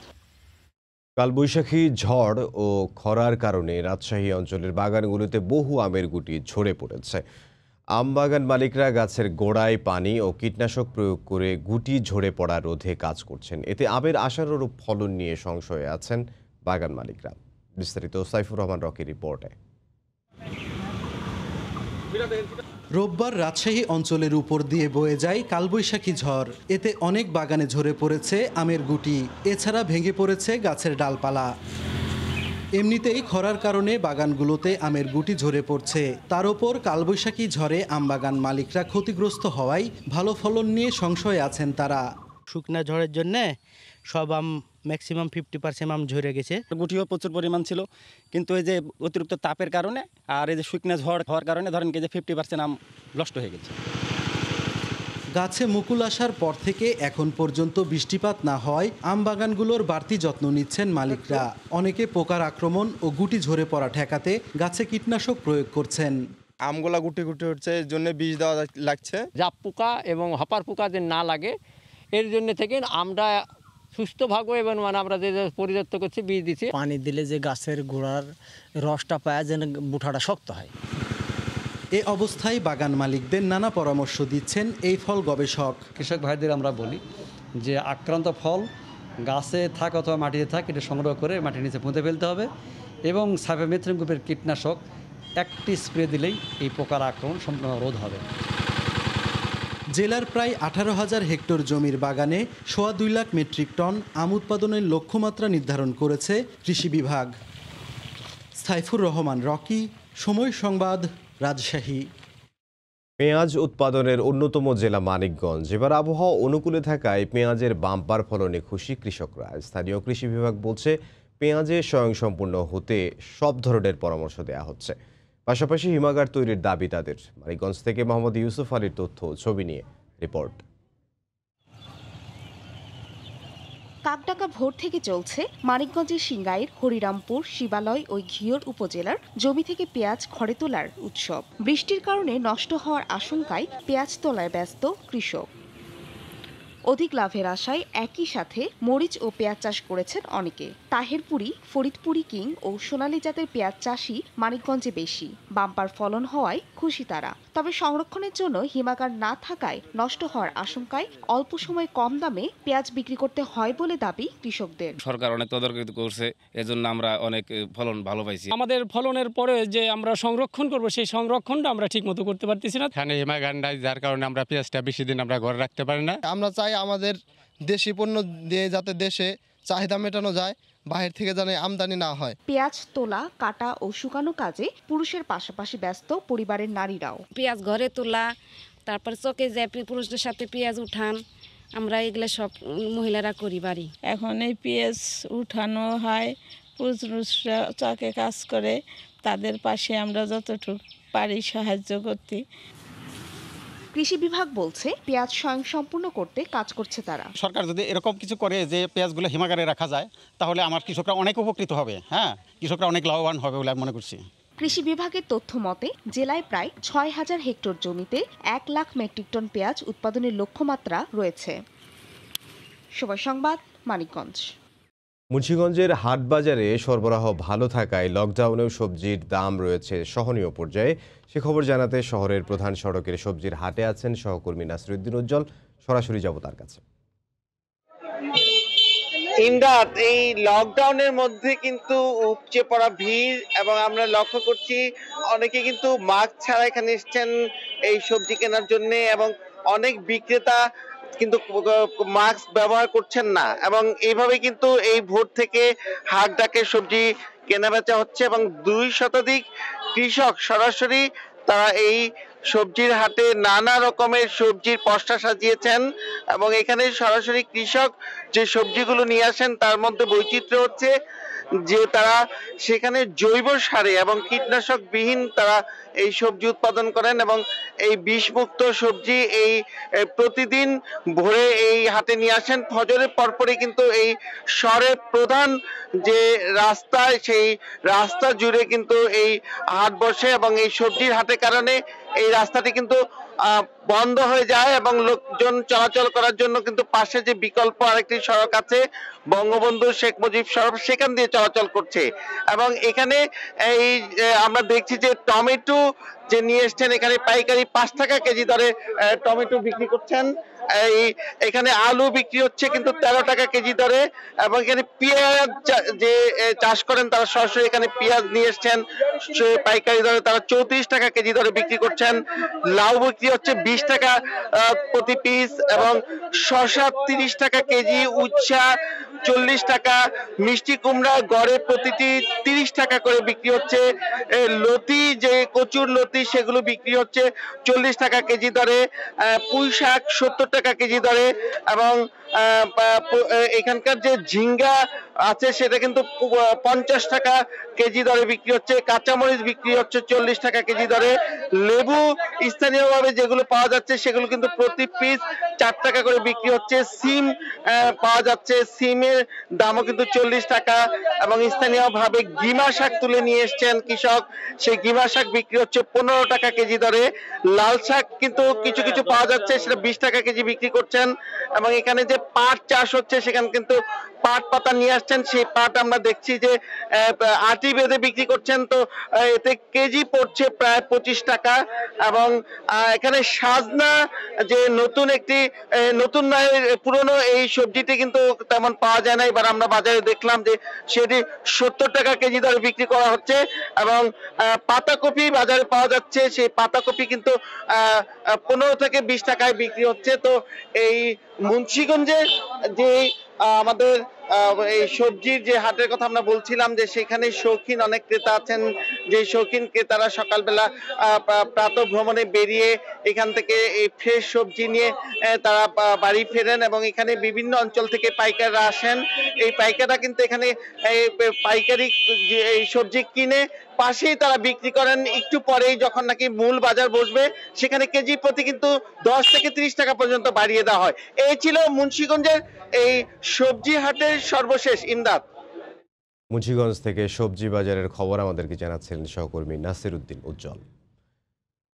কালবৈশাখী ঝড় ও খরার কারণে রাজশাহী অঞ্চলের বাগানগুলোতে বহু আমের গুটি ঝরে পড়েছে। আম বাগান মালিকরা গাছের গোড়ায় পানি ও কীটনাশক প্রয়োগ করে গুটি ঝরে পড়া রোধে কাজ করছেন। এতে আমের আশানুরূপ ফলন নিয়ে সংশয়ে আছেন বাগান মালিকরা। বিস্তারিত সাইফুর রহমান রকির রিপোর্টে। রোববার রাজশাহী অঞ্চলের উপর দিয়ে বয়ে যায় কালবৈশাখী ঝড়। এতে অনেক বাগানে ঝরে পড়েছে আমের গুটি, এছাড়া ভেঙে পড়েছে গাছের ডালপালা। এমনিতেই খরার কারণে বাগানগুলোতে আমের গুটি ঝরে পড়ছে, তার ওপর কালবৈশাখী ঝড়ে আমবাগান মালিকরা ক্ষতিগ্রস্ত হওয়ায় ভালো ফলন নিয়ে সংশয়ে আছেন তারা। শুকনা ঝড়ের জন্য সব আম ম্যাক্সিমাম 50% আম ঝরে গেছে। গুটিও প্রচুর পরিমাণ ছিল, কিন্তু এই যে অতিরিক্ত তাপের কারণে আর এই যে শুকনা ঝড় হওয়ার কারণে ধরেন কি যে 50% আম নষ্ট হয়ে গেছে। গাছে মুকুল আসার পর থেকে এখন পর্যন্ত বৃষ্টিপাত না হয় আম বাগানগুলোর বাড়তি যত্ন নিচ্ছেন মালিকরা। অনেকে পোকার আক্রমণ ও গুটি ঝরে পড়া ঠেকাতে গাছে কীটনাশক প্রয়োগ করছেন। আমগুলা গুটি গুটি হচ্ছে, এর জন্য বীজ দেওয়া লাগছে। জাপ পোকা এবং হপার পোকা যে না লাগে এর জন্য থেকে আমরা সুস্থ ভাগো এবং আমরা যে পরিচর্যা করছি, বীজ দিচ্ছি। পানি দিলে যে গাছের গোড়ার রসটা পায় যেন বুঠাটা শক্ত হয়। এ অবস্থায় বাগান মালিকদের নানা পরামর্শ দিচ্ছেন এই ফল গবেষক। কৃষক ভাইদের আমরা বলি যে আক্রান্ত ফল গাছে থাক অথবা মাটিতে থাক, এটা সংগ্রহ করে মাটির নিচে পুঁতে ফেলতে হবে এবং সাইফামেথ্রিন গ্রুপের কীটনাশক একটি স্প্রে দিলেই এই পোকার আক্রমণ সম্পূর্ণ রোধ হবে। জেলার প্রায় 18,000 হেক্টর জমির বাগানে 2.25 লাখ মেট্রিক টন আম উৎপাদনের লক্ষ্যমাত্রা নির্ধারণ করেছে কৃষি বিভাগ। সাইফুর রহমান রকি, সময় সংবাদ, রাজশাহী। পেঁয়াজ উৎপাদনের অন্যতম জেলা মানিকগঞ্জ। এবার আবহাওয়া অনুকূলে থাকায় পেঁয়াজের বাম্পার ফলনে খুশি কৃষকরা। স্থানীয় কৃষি বিভাগ বলছে, পেঁয়াজে স্বয়ংসম্পূর্ণ হতে সব ধরনের পরামর্শ দেওয়া হচ্ছে। পাশাপাশি হিমাগার তৈরির দাবি তাদের। মানিকগঞ্জ থেকে মোহাম্মদ ইউসুফ আলীর তথ্য ছবি নিয়ে রিপোর্ট। কাকডাকা ভোর থেকে চলছে মানিকগঞ্জের সিংগাইর, হরিরামপুর, শিবালয় ও ঘিওর উপজেলার জমি থেকে পেঁয়াজ ঘরে তোলার উৎসব। বৃষ্টির কারণে নষ্ট হওয়ার আশঙ্কায় পেঁয়াজ তোলায় ব্যস্ত কৃষক। অধিক লাভের আশায় একই সাথে মরিচ ও পেঁয়াজ চাষ করেছেন অনেকে। তাহেরপুরি, ফরিদপুরি কিং ও সোনালী জাতের পেঁয়াজ চাষই মানিকগঞ্জে বেশি। বাম্পার ফলন হওয়ায় খুশি তারা। তবে সংরক্ষণের জন্য হিমাগার না থাকায় নষ্ট হওয়ার আশঙ্কায় অল্প সময় কম দামে পেঁয়াজ বিক্রি করতে হয় বলে দাবি কৃষকদের। সরকার অনেক তদারকি করছে, এজন্য আমরা অনেক ফলন ভালো পাইছি। আমাদের ফলনের পরে যে আমরা সংরক্ষণ করব, সেই সংরক্ষণটা আমরা ঠিক মতো করতে পারতেছি না। এখানে হিমাগার নাই, যার কারণে আমরা পেঁয়াজটা বেশি দিন আমরা ঘরে রাখতে পারি না। আমরা চাই আমাদের দেশি পণ্য দিয়ে যাতে দেশে চাহিদা মেটানো যায়, বাহির থেকে যেন আমদানি না হয়। পেঁয়াজ তোলা, কাটা ও শুকানো কাজে পুরুষের পাশাপাশি ব্যস্ত পরিবারের নারীরাও। পেঁয়াজ ঘরে তোলা, তারপর চকে যায় পুরুষদের সাথে পেঁয়াজ উঠান, আমরা এগুলো সব মহিলারা করি বাড়ি। এখন এই পেঁয়াজ উঠানো হয়, পুরুষরা চকে কাজ করে, তাদের পাশে আমরা যতটুকু পারি সাহায্য করতে। কৃষি বিভাগ বলছে, পেঁয়াজ স্বয়ংসম্পূর্ণ করতে কাজ করছে তারা। সরকার যদি এরকম কিছু করে যে পেঁয়াজগুলো হিমাগারে রাখা যায়, তাহলে আমার কৃষকরা অনেক উপকৃত হবে। কৃষকরা অনেক লাভবান হবে বলে আমি মনে করছি। কৃষি বিভাগের তথ্য মতে জেলায় প্রায় 6,000 হেক্টর জমিতে 1 লাখ মেট্রিক টন পেঁয়াজ উৎপাদনের লক্ষ্যমাত্রা রয়েছে। সময় সংবাদ, মানিকগঞ্জ। মুন্সিগঞ্জের হাটবাজারে সরবরাহ ভালো থাকায় লকডাউনেও সবজির দাম রয়েছে সহনীয় পর্যায়ে। সে খবর জানাতে শহরের প্রধান সড়কের সবজির হাটে আছেন সহকর্মী নাসিরউদ্দিন উজ্জ্বল। সরাসরি যাব তার কাছে। ইমদাদ, এই লকডাউনের মধ্যে কিন্তু উপচে পড়া ভিড় এবং আমরা লক্ষ্য করছি অনেকে কিন্তু মাস্ক ছাড়া এখানে এসেছেন এই সবজি কেনার জন্য এবং অনেক বিক্রেতা কিন্তু মাস্ক ব্যবহার করছেন না এবং এইভাবে কিন্তু এই ভোর থেকে হাট ডাকে সবজি কেনাবেচা হচ্ছে এবং 2 শতাধিক কৃষক সরাসরি তারা এই সবজির হাটে নানা রকমের সবজির পসরা সাজিয়েছেন এবং এখানে সরাসরি কৃষক যে সবজিগুলো নিয়ে আসেন তার মধ্যে বৈচিত্র্য হচ্ছে যে তারা সেখানে জৈব সারে এবং কীটনাশক বিহীন তারা এই সবজি উৎপাদন করেন এবং এই বিষমুক্ত সবজি এই প্রতিদিন ভোরে এই হাটে নিয়ে আসেন। ফজরের পরপরই কিন্তু এই শহরের প্রধান যে রাস্তা সেই রাস্তা জুড়ে কিন্তু এই হাট বসে এবং এই সবজির হাটের কারণে এই রাস্তাটি কিন্তু বন্ধ হয়ে যায় এবং লোকজন চলাচল করার জন্য কিন্তু পাশে যে বিকল্প আরেকটি সড়ক আছে বঙ্গবন্ধু শেখ মুজিব সড়ক সেখান দিয়ে চলাচল করছে এবং এখানে এই আমরা দেখছি যে টমেটো যে নিয়ে এসছেন এখানে পাইকারি 5 টাকা কেজি দরে টমেটো বিক্রি করছেন। এখানে আলু বিক্রি হচ্ছে কিন্তু 13 টাকা কেজি দরে এবং এখানে পেঁয়াজ যে চাষ করেন তারা সরাসরি এখানে পেঁয়াজ নিয়ে এসছেন পাইকারি দরে তারা 34 টাকা কেজি দরে বিক্রি করছেন। লাউ বিক্রি হচ্ছে 20 টাকা প্রতি পিস এবং শসা 30 টাকা কেজি, উচ্ছা 40 টাকা, মিষ্টি কুমড়া গড়ে প্রতিটি 30 টাকা করে বিক্রি হচ্ছে। লতি যে কচুর লতি সেগুলো বিক্রি হচ্ছে 40 টাকা কেজি দরে, পুঁই শাক 70 টাকা কেজি দরে এবং এখানকার যে ঝিঙ্গা আছে সেটা কিন্তু 50 টাকা কেজি দরে বিক্রি হচ্ছে। কাঁচামরিচ বিক্রি হচ্ছে 40 টাকা কেজি দরে। লেবু স্থানীয়ভাবে যেগুলো পাওয়া যাচ্ছে সেগুলো কিন্তু প্রতি পিস 4 টাকা করে বিক্রি হচ্ছে। সিম পাওয়া যাচ্ছে, সিমের দামও কিন্তু 40 টাকা এবং স্থানীয়ভাবে গিমা শাক তুলে নিয়ে এসছেন কৃষক, সেই গিমা শাক বিক্রি হচ্ছে 15 টাকা কেজি দরে। লাল শাক কিন্তু কিছু কিছু পাওয়া যাচ্ছে সেটা 20 টাকা কেজি বিক্রি করছেন এবং এখানে যে পাট চাষ হচ্ছে সেখানে কিন্তু পাট পাতা নিয়ে আসছেন, সেই পাট আমরা দেখছি যে আটি বেঁধে বিক্রি করছেন, তো এতে কেজি পড়ছে প্রায় 25 টাকা এবং এখানে সাজনা যে নতুন একটি নতুন নয় পুরনো এই সবজিটি কিন্তু তেমন পাওয়া যায় না, এবার আমরা বাজারে দেখলাম যে সেটি 70 টাকা কেজি দরে বিক্রি করা হচ্ছে এবং পাতাকপি বাজারে পাওয়া যাচ্ছে, সেই পাতাকপি কিন্তু 15 থেকে 20 টাকায় বিক্রি হচ্ছে। তো এই মুন্সিগঞ্জে যে আমাদের এই সবজির যে হাটের কথা আমরা বলছিলাম যে সেখানে শৌখিন অনেক ক্রেতা আছেন, যে শৌখিন ক্রেতারা সকালবেলা প্রাতঃ ভ্রমণে বেরিয়ে এখান থেকে এই ফ্রেশ সবজি নিয়ে তারা বাড়ি ফেরেন এবং এখানে বিভিন্ন অঞ্চল থেকে পাইকাররা আসেন। এই পাইকাররা কিন্তু এখানে পাইকারি এই সবজি কিনে পাশেই তারা বিক্রি করেন, একটু পরেই যখন নাকি মূল বাজার বসবে সেখানে কেজি প্রতি কিন্তু 10 থেকে 30 টাকা পর্যন্ত বাড়িয়ে দেওয়া হয়। এই ছিল মুন্সিগঞ্জের এই সবজি হাটের সর্বশেষ। ইমদাদ, মুন্সিগঞ্জ থেকে সবজি বাজারের খবর আমাদেরকে জানাচ্ছিলেন সহকর্মী নাসির উদ্দিন উজ্জ্বল।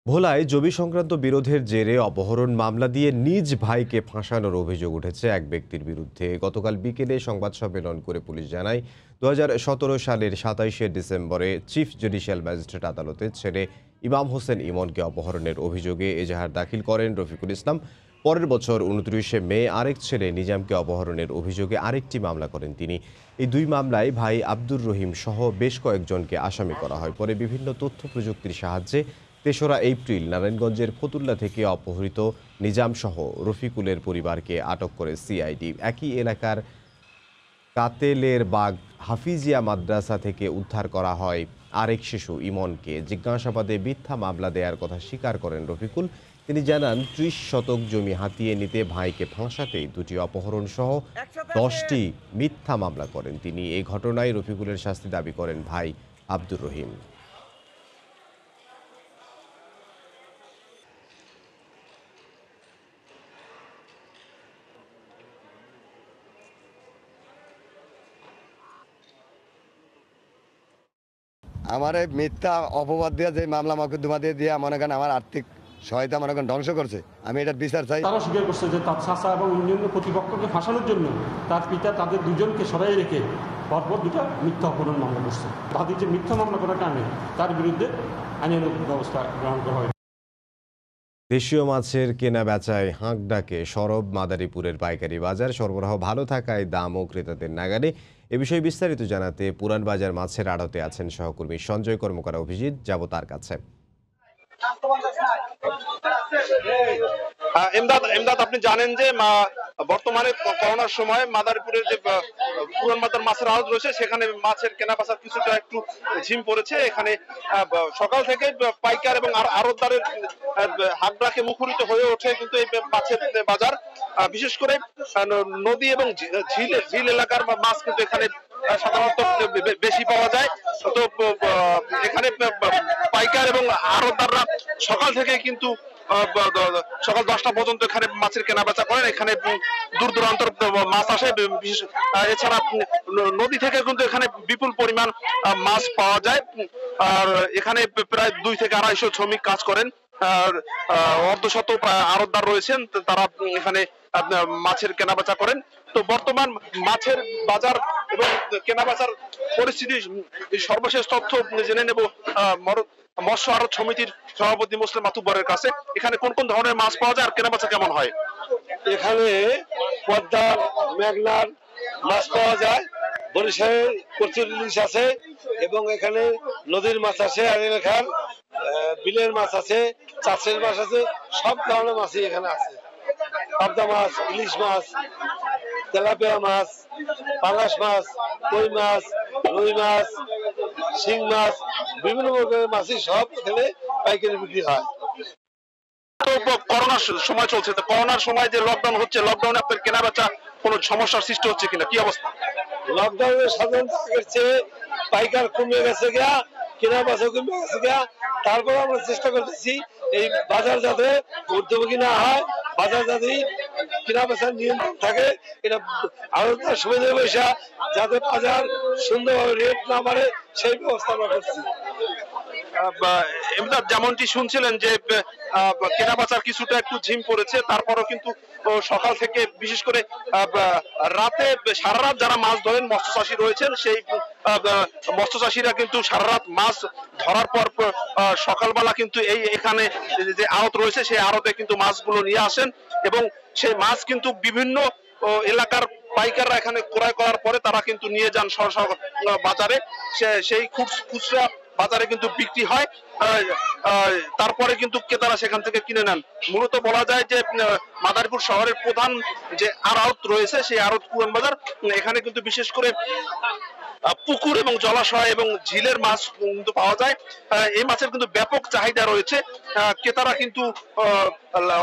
ভোলায় জমি সংক্রান্ত বিরোধের জেরে অপহরণ মামলা দিয়ে নিজ ভাইকে ফাঁসানোর অভিযোগ উঠেছে এক ব্যক্তির বিরুদ্ধে। গতকাল বিকেলে সংবাদ সম্মেলন করে পুলিশ জানায় 2017 সালের 27শে ডিসেম্বরে চিফ জুডিশিয়াল ম্যাজিস্ট্রেট আদালতের ছেলে ইমাম হোসেন ইমনকে অপহরণের অভিযোগে এজাহার দাখিল করেন রফিকুল ইসলাম। পরের বছর 29শে মে আরেক ছেলে নিজামকে অপহরণের অভিযোগে আরেকটি মামলা করেন তিনি। এই 2 মামলায় ভাই আব্দুর রহিম সহ বেশ কয়েকজনকে আসামি করা হয়। পরে বিভিন্ন তথ্য প্রযুক্তির সাহায্যে 3রা এপ্রিল নারায়ণগঞ্জের ফতুল্লা থেকে অপহৃত নিজাম সহ রফিকুলের পরিবারকে আটক করে সিআইডি। একই এলাকার কাতেলের বাগ হাফিজিয়া মাদ্রাসা থেকে উদ্ধার করা হয় আরেক শিশু ইমনকে। জিজ্ঞাসাবাদে মিথ্যা মামলা দেওয়ার কথা স্বীকার করেন রফিকুল। তিনি জানান 30 শতক জমি হাতিয়ে নিতে ভাইকে ফাঁসাতেই 2টি অপহরণ সহ 10টি মিথ্যা মামলা করেন তিনি। এই ঘটনায় রফিকুলের শাস্তি দাবি করেন ভাই আব্দুর রহিম। আমার এই মিথ্যা অপবাদ দিয়ে যে মামলা মকদ্দমা দিয়ে মনে করেন আমার আর্থিক সহায়তা মনে করেন ধ্বংস করছে। আমি এটার বিচার চাই। তারা স্বীকার করছে যে তার চাচা এবং অন্যান্য প্রতিপক্ষকে ফাঁসানোর জন্য তার পিতা তাদের দুজনকে সরাই রেখে পরপর 2টা মিথ্যা অপহরণ মামলা করছে। তাদের যে মিথ্যা মামলা করার কারণে তার বিরুদ্ধে আইনানুগ ব্যবস্থা গ্রহণ করা হয়। দেশীয় মাছের কেনা বেচায় হাঁক ডাকে সরব মাদারীপুরের পাইকারি বাজার। সরবরাহ ভালো থাকায় দামও ক্রেতাদের নাগালে। এ বিষয়ে বিস্তারিত জানাতে পুরান বাজার মাছের আড়তে আছেন সহকর্মী সঞ্জয় কর্মকার অভিজিৎ। যাব তার কাছে। এমদাদ, আপনি জানেন যে বর্তমানে করোনার সময় মাদারীপুরের যে পুরান বাজার মাছের আড়ত রয়েছে সেখানে মাছের কেনা বেচার কিছুটা একটু ঝিম পড়েছে। এখানে সকাল থেকে পাইকার এবং আড়তদারের হাত ডাকে মুখরিত হয়ে ওঠে কিন্তু এই মাছের বাজার। বিশেষ করে নদী এবং ঝিল এলাকার মাছ কিন্তু এখানে সাধারণত বেশি পাওয়া যায়। তো এখানে পাইকার এবং আড়তদাররা সকাল থেকে কিন্তু সকাল 10টা পর্যন্ত এখানে মাছের কেনা বেচা করেন। এখানে দূর দূরান্তর মাছ আসে। এছাড়া নদী থেকে কিন্তু এখানে বিপুল পরিমাণ মাছ পাওয়া যায়। আর এখানে প্রায় 2 থেকে 250 শ্রমিক কাজ করেন। আর অর্ধশত আড়তদার রয়েছেন, তারা এখানে মাছের কেনা বেচা করেন। তো বর্তমান মাছের বাজার এবং কেনা বেচার পরিস্থিতি সর্বশেষ তথ্য জেনে নেব মৎস্য আড়ত সমিতির সভাপতি মোসলেম মাতুব্বরের কাছে। এখানে কোন কোন ধরনের মাছ পাওয়া যায় আর কেনা বেচা কেমন হয়? এখানে পদ্মা মেঘনার মাছ পাওয়া যায়, বরিশালের প্রচুর ইলিশ আছে এবং এখানে নদীর মাছ আছে, আর এলাকার বিলের মাছ আছে, চাষের মাছ আছে, সব ধরনের মাছই এখানে আছে। পাবদা মাছ, ইলিশ মাছ, তেলাপিয়া মাছ, পাঙ্গাস মাছ, কই মাছ, রুই মাছ, শিং মাছ, বিভিন্ন প্রকারের মাছই সব এখানে পাইকারি বিক্রি হয়। করোনার সময় চলছে, তো করোনার সময় যে লকডাউন হচ্ছে, লকডাউনে আপনার কেনা বেচা কোনো সমস্যার সৃষ্টি হচ্ছে কিনা, কি অবস্থা? লকডাউনের সাধারণত পাইকার কমে গেছে গিয়া, কেনা বেচা কমে গেছে গিয়া। তারপর আমরা চেষ্টা করতেছি এই বাজার যাতে ঊর্ধ্বমুখী না হয়, বাজার যাতে কেনা বেচার নিয়ন্ত্রণ থাকে, এটা আড়তদার সুবিধা পয়সা যাতে বাজার সুন্দরভাবে রেট না বাড়ে সেই ব্যবস্থা আমরা করছি। যেমনটি শুনছিলেন যে কেনা বেচার কিছুটা একটু ঝিম পড়েছে, তারপরও কিন্তু সকাল থেকে বিশেষ করে রাতে সারা রাত যারা মাছ ধরেন মৎস্য চাষী রয়েছেন, সেই মৎস্য চাষীরা কিন্তু সারা রাত মাছ ধরার পর সকালবেলা কিন্তু এখানে যে আড়ত রয়েছে সেই আড়তে কিন্তু মাছগুলো নিয়ে আসেন এবং সেই মাছ কিন্তু বিভিন্ন এলাকার পাইকাররা এখানে ক্রয় করার পরে তারা কিন্তু নিয়ে যান বাজারে। সেই খুচরা বাজারে কিন্তু বিক্রি হয়, তারপরে কিন্তু ক্রেতারা সেখান থেকে কিনে নেন। মূলত বলা যায় যে মাদারীপুর শহরের প্রধান যে আড়ত রয়েছে সেই আড়ত পুরান বাজার। এখানে কিন্তু বিশেষ করে পুকুর এবং জলাশয় এবং ঝিলের মাছ কিন্তু পাওয়া যায়। এই মাছের কিন্তু ব্যাপক চাহিদা রয়েছে। ক্রেতারা কিন্তু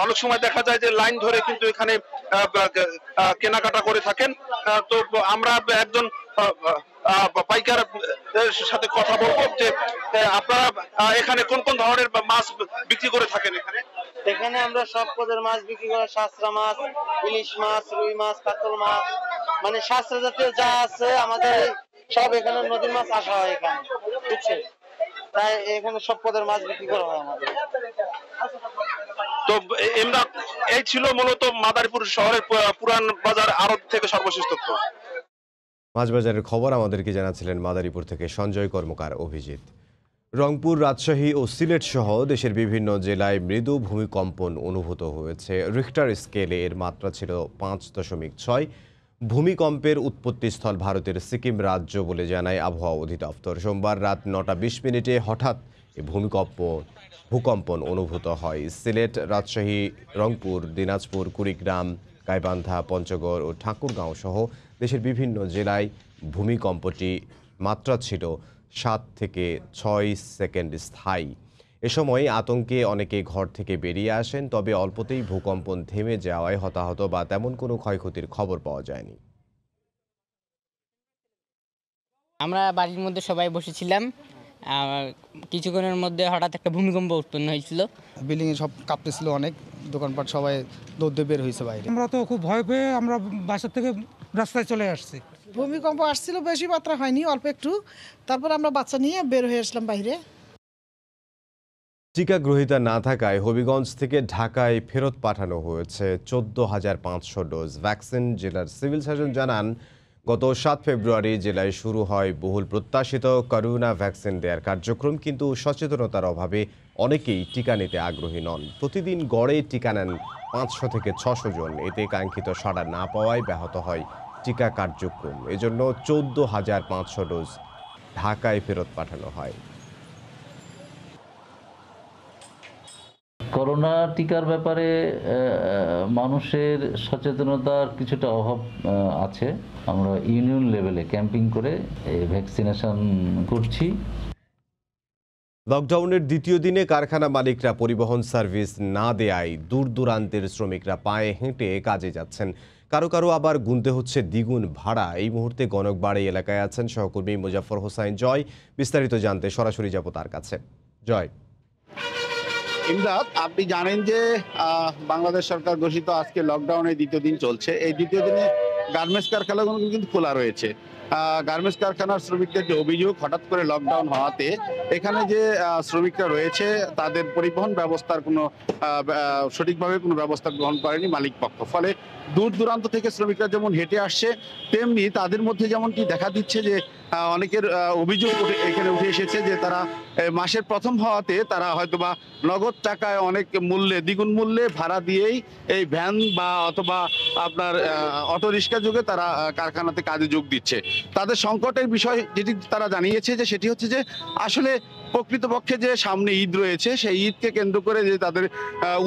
অনেক সময় দেখা যায় যে লাইন ধরে কিন্তু এখানে কেনাকাটা করে থাকেন। তো আমরা একজন পাইকার সাথে কথা বলবো যে আপনারা এখানে কোন কোন ধরনের মাছ বিক্রি করে থাকেন? এখানে আমরা সব পদের মাছ বিক্রি করি, শাস্ত্রা মাছ, ইলিশ মাছ, রুই মাছ, কাতল মাছ, মানে শাস্ত্রা জাতীয় যা আছে আমাদের সব এখানে নদীর মাছ আসা হয় এখানে, বুঝছে? তাই এখানে সব পদের মাছ বিক্রি করা হয় আমাদের। তো এই ছিল মূলত মাদারীপুর শহরের পুরান বাজার আড়ত থেকে সর্বশেষ তথ্য। মাছ বাজারের খবর আমাদেরকে জানাচ্ছিলেন মাদারীপুর থেকে সঞ্জয় কর্মকার অভিজিৎ। রংপুর, রাজশাহী ও সিলেট সহ দেশের বিভিন্ন জেলায় মৃদু ভূমিকম্পন অনুভূত হয়েছে। রিখটার স্কেলে এর মাত্রা ছিল 5.6। ভূমিকম্পের উৎপত্তিস্থল ভারতের সিকিম রাজ্য বলে জানায় আবহাওয়া অধিদপ্তর। সোমবার রাত 9:20 হঠাৎ এই ভূকম্পন অনুভূত হয়। সিলেট, রাজশাহী, রংপুর, দিনাজপুর, কুড়িগ্রাম, গাইবান্ধা, পঞ্চগড় ও ঠাকুরগাঁও সহ দেশের বিভিন্ন জেলায় ভূমিকম্পটি মাত্রা ছিল 7 থেকে 6 সেকেন্ড স্থায়ী। এ সময় আতঙ্কে অনেকে ঘর থেকে বেরিয়ে আসেন, তবে অল্পতেই ভূকম্পন থেমে যাওয়ায় হতাহত বা তেমন কোনো ক্ষয়ক্ষতির খবর পাওয়া যায়নি। আমরা বাড়ির মধ্যে সবাই বসেছিলাম, কিছুক্ষণের মধ্যে হঠাৎ একটা ভূমিকম্প উৎপন্ন হয়েছিল। বিল্ডিং এ সব কাঁপতেছিল, অনেক দোকানপাট সবাই দৌড়ে বের হয়েছে বাইরে। আমরা তো খুব ভয় পেয়ে আমরা বাসা থেকে রাস্তায় চলে আসছি। ভূমিকম্প আসছিল, বেশি মাত্রা হয়নি, অল্প একটু। তারপর আমরা বাচ্চা নিয়ে বের হয়ে আসলাম বাইরে। টিকা গ্রহীতা না থাকায় হবিগঞ্জ থেকে ঢাকায় ফেরত পাঠানো হয়েছে 14,500 ডোজ ভ্যাকসিন। জেলার সিভিল সার্জন জানান, গত 7 ফেব্রুয়ারি জেলায় শুরু হয় বহুল প্রত্যাশিত করোনা ভ্যাকসিন দেওয়ার কার্যক্রম, কিন্তু সচেতনতার অভাবে অনেকেই টিকা নিতে আগ্রহী নন। প্রতিদিন গড়ে টিকা নেন 500 থেকে 600 জন। এতে কাঙ্ক্ষিত সাড়া না পাওয়ায় ব্যাহত হয় টিকা কার্যক্রম। এজন্য 14,500 ডোজ ঢাকায় ফেরত পাঠানো হয়। করোনা টিকার ব্যাপারে মানুষের সচেতনতার কিছুটা অভাব আছে। আমরা ইউনিয়ন লেভেলে ক্যাম্পিং করে ভ্যাকসিনেশন করছি। লকডাউনের দ্বিতীয় দিনে কারখানা মালিকরা পরিবহন সার্ভিস না দেয়ায় দূর দূরান্তের শ্রমিকরা পায়ে হেঁটে কাজে যাচ্ছেন। কারো কারো আবার গুনতে হচ্ছে দ্বিগুণ ভাড়া। এই মুহূর্তে গণকবাড়ি এলাকায় আছেন সহকর্মী মুজাফর হোসাইন জয়। বিস্তারিত জানতে সরাসরি যাব তার কাছে। জয়। ইমদাদ, আপনি জানেন যে বাংলাদেশ সরকার ঘোষিত আজকে লকডাউনের দ্বিতীয় দিন চলছে। এই দ্বিতীয় দিনে গার্মেন্টস কারখানাগুলো কিন্তু খোলা রয়েছে। গার্মেন্টস কারখানার শ্রমিকদের যে অভিযোগ, হঠাৎ করে লকডাউন হওয়াতে এখানে যে শ্রমিকরা রয়েছে তাদের পরিবহন ব্যবস্থার কোনো সঠিকভাবে কোনো ব্যবস্থা গ্রহণ করেনি মালিক পক্ষ। ফলে দূর দূরান্ত থেকে শ্রমিকরা যেমন হেঁটে আসছে, তেমনি তাদের মধ্যে যেমনটি দেখা দিচ্ছে যে অনেকের অভিযোগ এখানে উঠে এসেছে যে তারা মাসের প্রথম হওয়াতে তারা হয়তোবা নগদ টাকায় অনেক মূল্যে, দ্বিগুণ মূল্যে ভাড়া দিয়েই এই ভ্যান বা অথবা আপনার অটোরিক্সা যোগে তারা কারখানাতে কাজে যোগ দিচ্ছে। তাদের সংকটের বিষয় যেটি তারা জানিয়েছে যে সেটি হচ্ছে যে আসলে প্রকৃতপক্ষে যে সামনে ঈদ রয়েছে, সেই ঈদকে কেন্দ্র করে যে তাদের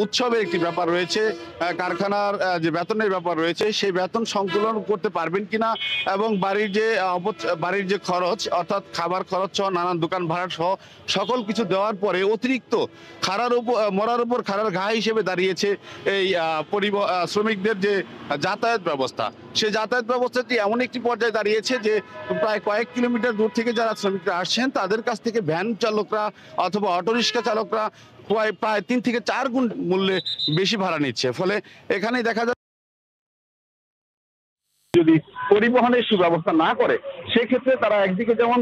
উৎসবের একটি ব্যাপার রয়েছে, কারখানার যে বেতনের ব্যাপার রয়েছে, সেই বেতন সংতুলন করতে পারবেন কিনা এবং বাড়ির যে খরচ অর্থাৎ খাবার খরচ সহ নানান দোকান ভাড়া সহ সকল কিছু দেওয়ার পরে অতিরিক্ত মরার উপর খাড়ার ঘা হিসেবে দাঁড়িয়েছে এই শ্রমিকদের যে যাতায়াত ব্যবস্থা। সেই যাতায়াত ব্যবস্থাটি এমন একটি পর্যায়ে দাঁড়িয়েছে যে প্রায় কয়েক কিলোমিটার দূর থেকে যারা শ্রমিকরা আসছেন তাদের কাছ থেকে ভ্যান চালকরা অথবা অটোরিক্সা চালকরা প্রায় 3 থেকে 4 গুণ মূল্যে বেশি ভাড়া নিচ্ছে। ফলে এখানেই দেখা যায় যদি পরিবহনের সুব্যবস্থা না করে সেক্ষেত্রে তারা একদিকে যেমন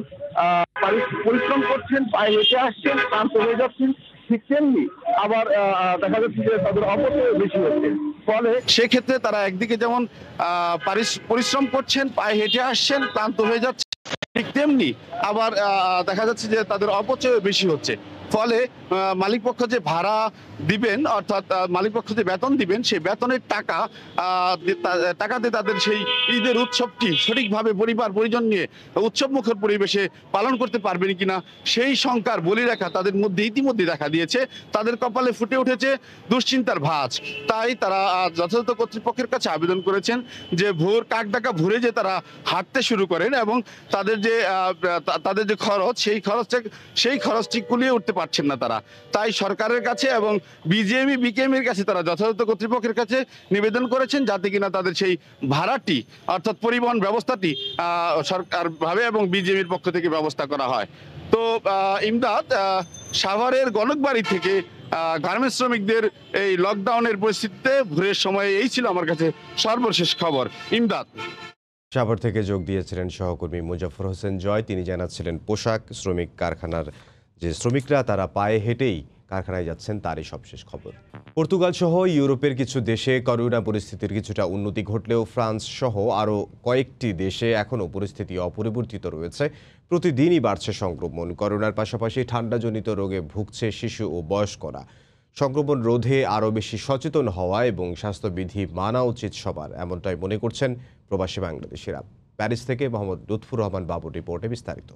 পরিশ্রম করছেন, পায়ে হেঁটে আসছেন, ক্লান্ত হয়ে যাচ্ছেন, ঠিক তেমনি আবার দেখা যাচ্ছে যে তাদের অপচয় বেশি হচ্ছে। ফলে সেক্ষেত্রে তারা একদিকে যেমন পরিশ্রম করছেন, পায়ে হেঁটে আসছেন, ক্লান্ত হয়ে যাচ্ছে, ঠিক তেমনি আবার দেখা যাচ্ছে যে তাদের অপচয় বেশি হচ্ছে। ফলে মালিকপক্ষ যে ভাড়া দিবেন অর্থাৎ মালিকপক্ষ যে বেতন দিবেন সেই বেতনের টাকাতে তাদের সেই ঈদের উৎসবটি সঠিকভাবে পরিবার পরিজন নিয়ে উৎসবমুখর পরিবেশে পালন করতে পারবেন কিনা সেই শঙ্কার বলিরেখা তাদের মধ্যে ইতিমধ্যে দেখা দিয়েছে। তাদের কপালে ফুটে উঠেছে দুশ্চিন্তার ভাঁজ। তাই তারা যথাযথ কর্তৃপক্ষের কাছে আবেদন করেছেন যে ভোর কাকডাকা ভোরে যে তারা হাঁটতে শুরু করেন এবং তাদের যে খরচ সেই খরচটি কুলিয়ে উঠতে পারছেন না তারা। তাই সরকারের কাছে এবং বিকেএমইর কাছে তারা যথাযথ কর্তৃপক্ষের কাছে নিবেদন করেছেন যাতে কিনা তাদের সেই ভাড়াটি অর্থাৎ পরিবহন ব্যবস্থাটি সরকারভাবে এবং বিজেপির পক্ষ থেকে ব্যবস্থা করা হয়। তো ইমদাদ, সাভারের গণকবাড়ি থেকে গার্মেন্টস শ্রমিকদের এই লকডাউনের পরিস্থিতিতে ভোরের সময় এই ছিল আমার কাছে সর্বশেষ খবর। ইমদাদ। সাভার থেকে যোগ দিয়েছিলেন সহকর্মী মুজাফর হোসেন জয়। তিনি জানাচ্ছিলেন পোশাক শ্রমিক কারখানার যে শ্রমিকরা তারা পায়ে হেঁটেই কারখানায় যাচ্ছেন তারই সবশেষ খবর। পর্তুগাল সহ ইউরোপের কিছু দেশে করোনা পরিস্থিতির কিছুটা উন্নতি ঘটলেও ফ্রান্স সহ আরও কয়েকটি দেশে এখনও পরিস্থিতি অপরিবর্তিত রয়েছে। প্রতিদিনই বাড়ছে সংক্রমণ। করোনার পাশাপাশি ঠান্ডাজনিত রোগে ভুগছে শিশু ও বয়স্করা। সংক্রমণ রোধে আরও বেশি সচেতন হওয়া এবং স্বাস্থ্যবিধি মানা উচিত সবার, এমনটাই মনে করছেন প্রবাসী বাংলাদেশিরা। প্যারিস থেকে মোহাম্মদ লুৎফুর রহমান বাবুর রিপোর্টে বিস্তারিত।